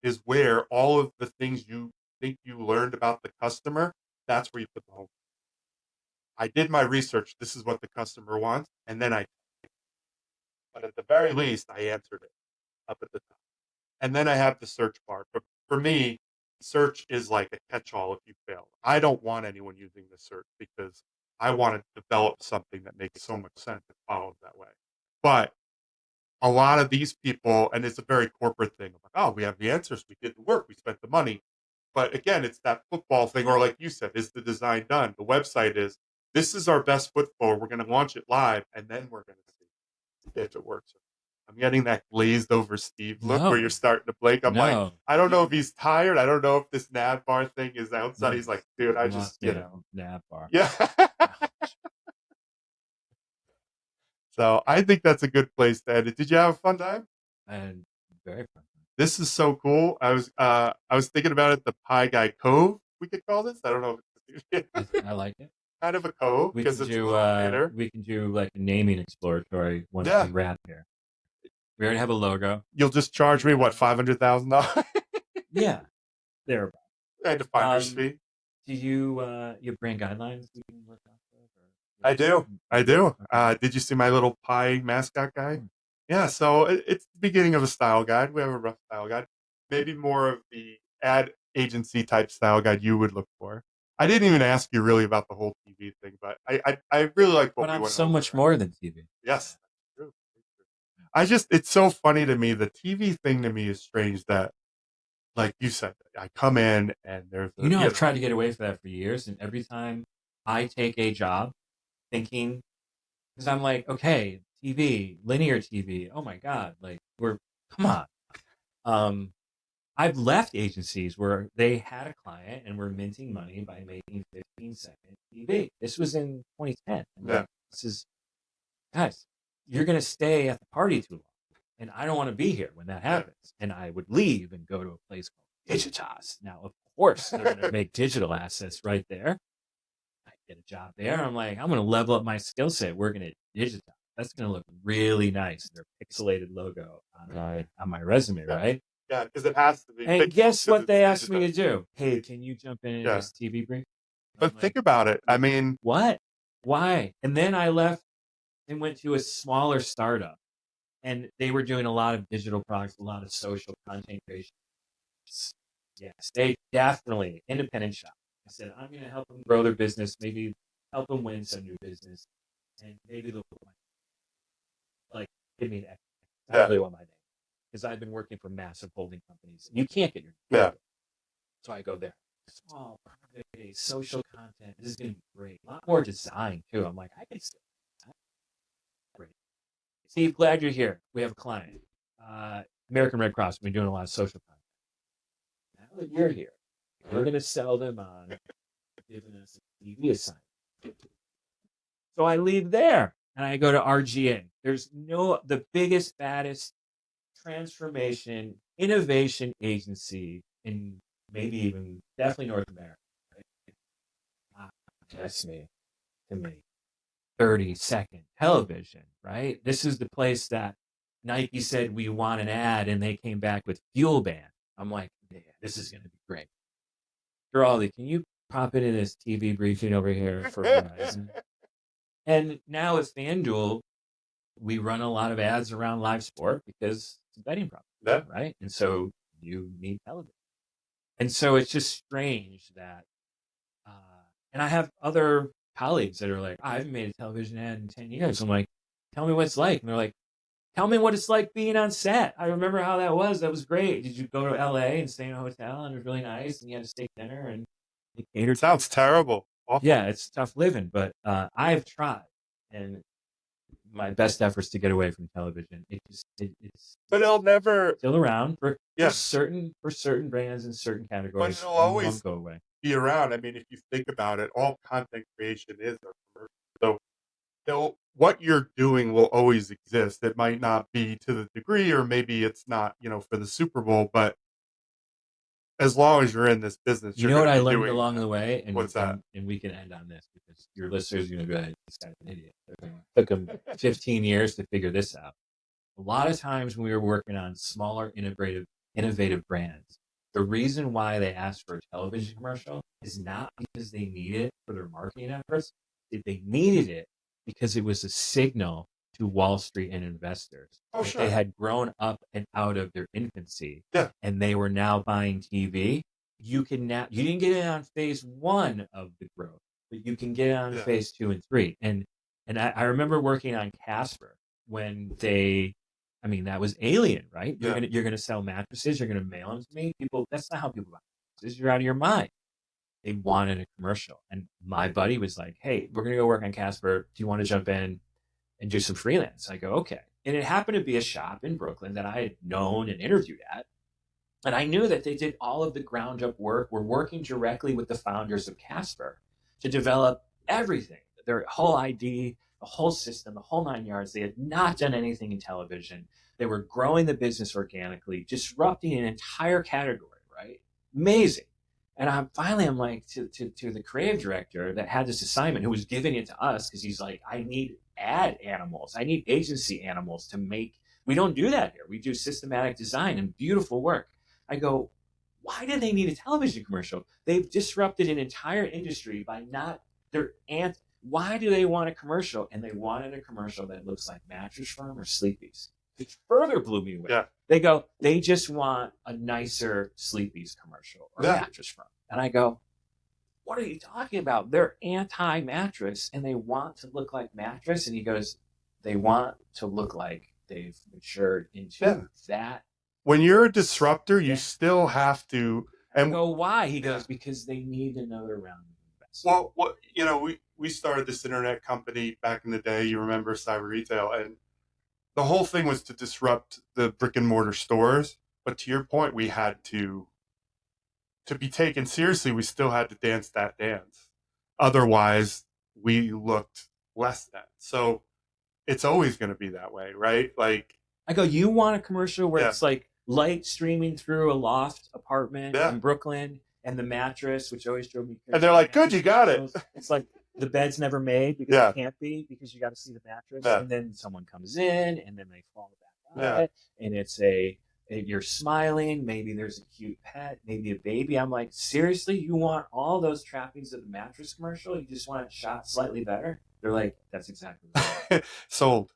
is where all of the things you think you learned about the customer, that's where you put the home. I did my research. This is what the customer wants. And then but at the very least, I answered it up at the top. And then I have the search bar. But for me, search is like a catch-all if you fail. I don't want anyone using the search, because I want to develop something that makes so much sense and follows that way. But a lot of these people, and it's a very corporate thing, like, oh, we have the answers, we did the work, we spent the money. But again, it's that football thing, or like you said, is the design done? The website is, this is our best foot forward. We're going to launch it live, and then we're going to see if it works. I'm getting that glazed over Steve look where you're starting to blink. I'm like, I don't know if he's tired. I don't know if this nav bar thing is outside. He's like, dude, I just, nav bar. Yeah. So I think that's a good place to end it. Did you have a fun time? And very fun. This is so cool. I was thinking about it, the Pie Guy Cove, we could call this. I don't know. I like it. Kind of a cove, because it's later. We can do like a naming exploratory once we wrap here. We already have a logo. You'll just charge me what, $500,000? Yeah. There. And a finder's fee. Do you have brand guidelines you can work off of? I do. I do. Okay. Did you see my little pie mascot guy? Hmm. Yeah, so it's the beginning of a style guide. We have a rough style guide. Maybe more of the ad agency type style guide you would look for. I didn't even ask you really about the whole TV thing, but I really like what But we I'm went so over. much more than TV. Yes. True. It's so funny to me. The TV thing to me is strange that, like you said, I come in and there's a, I've tried to get away from that for years, and every time I take a job thinking, because I'm like, okay, TV, linear TV, oh my God, like come on. I've left agencies where they had a client and were minting money by making 15-second TV. This was in 2010. Yeah. This is, guys, you're going to stay at the party too long. And I don't want to be here when that happens. And I would leave and go to a place called Digitas. Now, of course, they're going to make digital assets right there. I get a job there. I'm like, I'm going to level up my skill set working at Digitas. That's going to look really nice. Their pixelated logo on my resume, right? Yeah, because it has to be. And guess what they asked me to do? Hey, can you jump in this TV brief? But think about it. I mean, what? Why? And then I left and went to a smaller startup, and they were doing a lot of digital products, a lot of social content creation. Yes, they definitely independent shop. I said, I'm going to help them grow their business, maybe help them win some new business, and maybe they'll give me I really want my name, because I've been working for massive holding companies. You can't get your name. So I go there. Small, private, social content. This is going to be great. A lot more design, too. I'm like, I can still. Great. Steve, glad you're here. We have a client. American Red Cross. We've been doing a lot of social content. Now that you're here, we're going to sell them on giving us a TV assignment. So I leave there and I go to RGA. There's the biggest, baddest transformation, innovation agency in maybe even definitely North America. Right? That's me. To me. 30-second television, right? This is the place that Nike said we want an ad and they came back with Fuel Band. I'm like, yeah, this is going to be great. Giraldi, can you pop into this TV briefing over here for Verizon? And now with FanDuel, we run a lot of ads around live sport because it's a betting problem, right? And so you need television. And so it's just strange that, and I have other colleagues that are like, I haven't made a television ad in 10 years. I'm like, tell me what it's like. And they're like, tell me what it's like being on set. I remember how that was. That was great. Did you go to LA and stay in a hotel and it was really nice and you had a steak dinner and it catered? Sounds terrible. Awful. Yeah, it's tough living, but I've tried, and my best efforts to get away from television. It's but it'll never still around for certain brands and certain categories. But it'll always go away. Be around. I mean, if you think about it, all content creation is a commercial. So what you're doing will always exist. It might not be to the degree, or maybe it's not, for the Super Bowl, but as long as you're in this business, you know what I learned along the way, and what's that? And we can end on this because your listeners are going to go, "This guy's an idiot." It took them 15 years to figure this out. A lot of times when we were working on smaller, innovative brands, the reason why they asked for a television commercial is not because they need it for their marketing efforts. They needed it because it was a signal to Wall Street and investors. Oh, sure. They had grown up and out of their infancy, and they were now buying TV. You didn't get it on phase 1 of the growth, but you can get it on phase 2 and 3. And I remember working on Casper when that was alien, right? You're gonna sell mattresses. You're gonna mail them to me. People, that's not how people buy mattresses. You're out of your mind. They wanted a commercial, and my buddy was like, "Hey, we're gonna go work on Casper. Do you want to jump in and do some freelance?" I go, "Okay." And it happened to be a shop in Brooklyn that I had known and interviewed at, and I knew that they did all of the ground up work. We're working directly with the founders of Casper to develop everything, their whole ID, the whole system, the whole 9 yards. They had not done anything in television. They were growing the business organically, disrupting an entire category, right? Amazing. And I'm like to the creative director that had this assignment, who was giving it to us, because he's like, I need ad animals. I need agency animals to make. We don't do that here. We do systematic design and beautiful work. I go, why do they need a television commercial? They've disrupted an entire industry by not their ant. Why do they want a commercial? And they wanted a commercial that looks like Mattress Firm or Sleepy's. Which further blew me away. Yeah. They go, they just want a nicer Sleepy's commercial or Mattress Firm. And I go, what are you talking about? They're anti-mattress and they want to look like mattress. And he goes, they want to look like they've matured into that. When you're a disruptor, you still have to. And I go, why? He goes, because they need another round of investment. Well, we started this internet company back in the day. You remember Cyber Retail, and the whole thing was to disrupt the brick and mortar stores. But to your point, we had to be taken seriously. We still had to dance that dance. Otherwise, we looked less than. So it's always going to be that way, right? Like, I go, you want a commercial where it's like light streaming through a loft apartment in Brooklyn and the mattress, which always drove me crazy. And they're like, good, you got it. It's like the bed's never made because it can't be, because you got to see the mattress. And then someone comes in and then they fall back on it. And it's you're smiling. Maybe there's a cute pet, maybe a baby. I'm like, seriously, you want all those trappings of the mattress commercial? You just want it shot slightly better? They're like, that's exactly what sold.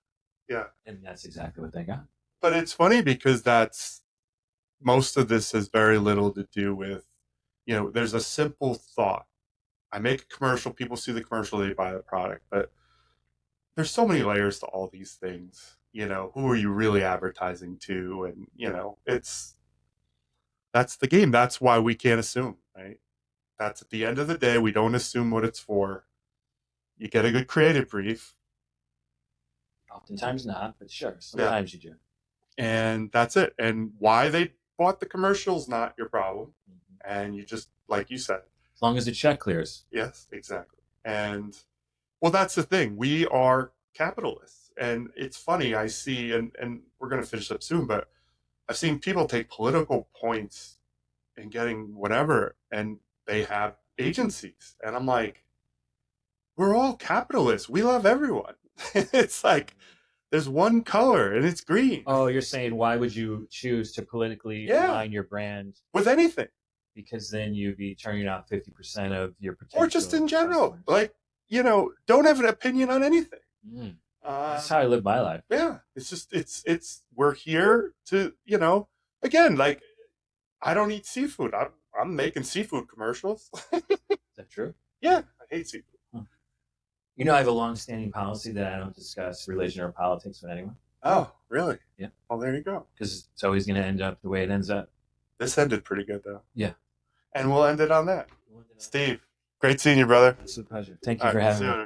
Yeah. And that's exactly what they got. But it's funny because most of this has very little to do with, there's a simple thought. I make a commercial, people see the commercial, they buy the product. But there's so many layers to all these things. Who are you really advertising to? And, that's the game. That's why we can't assume, right? That's at the end of the day, we don't assume what it's for. You get a good creative brief. Oftentimes not, but sure, sometimes you do. And that's it. And why they bought the commercial's not your problem. And you just, like you said. As long as the check clears. Yes, exactly. And, well, that's the thing. We are capitalists. And it's funny, I see, and we're going to finish up soon, but I've seen people take political points in getting whatever, and they have agencies. And I'm like, we're all capitalists. We love everyone. It's like, there's one color and it's green. Oh, you're saying why would you choose to politically align your brand with anything? Because then you'd be turning out 50% of your potential. Or just in general, like, don't have an opinion on anything. That's how I live my life. Yeah, it's just we're here to again, like, I don't eat seafood. I'm making seafood commercials. Is that true? Yeah, I hate seafood. I have a long-standing policy that I don't discuss religion or politics with anyone. Oh, really? Yeah. Well, there you go. Because it's always going to end up the way it ends up. This ended pretty good, though. Yeah. And we'll end it on that. Steve, great seeing you, brother. It's a pleasure. Thank you for having me.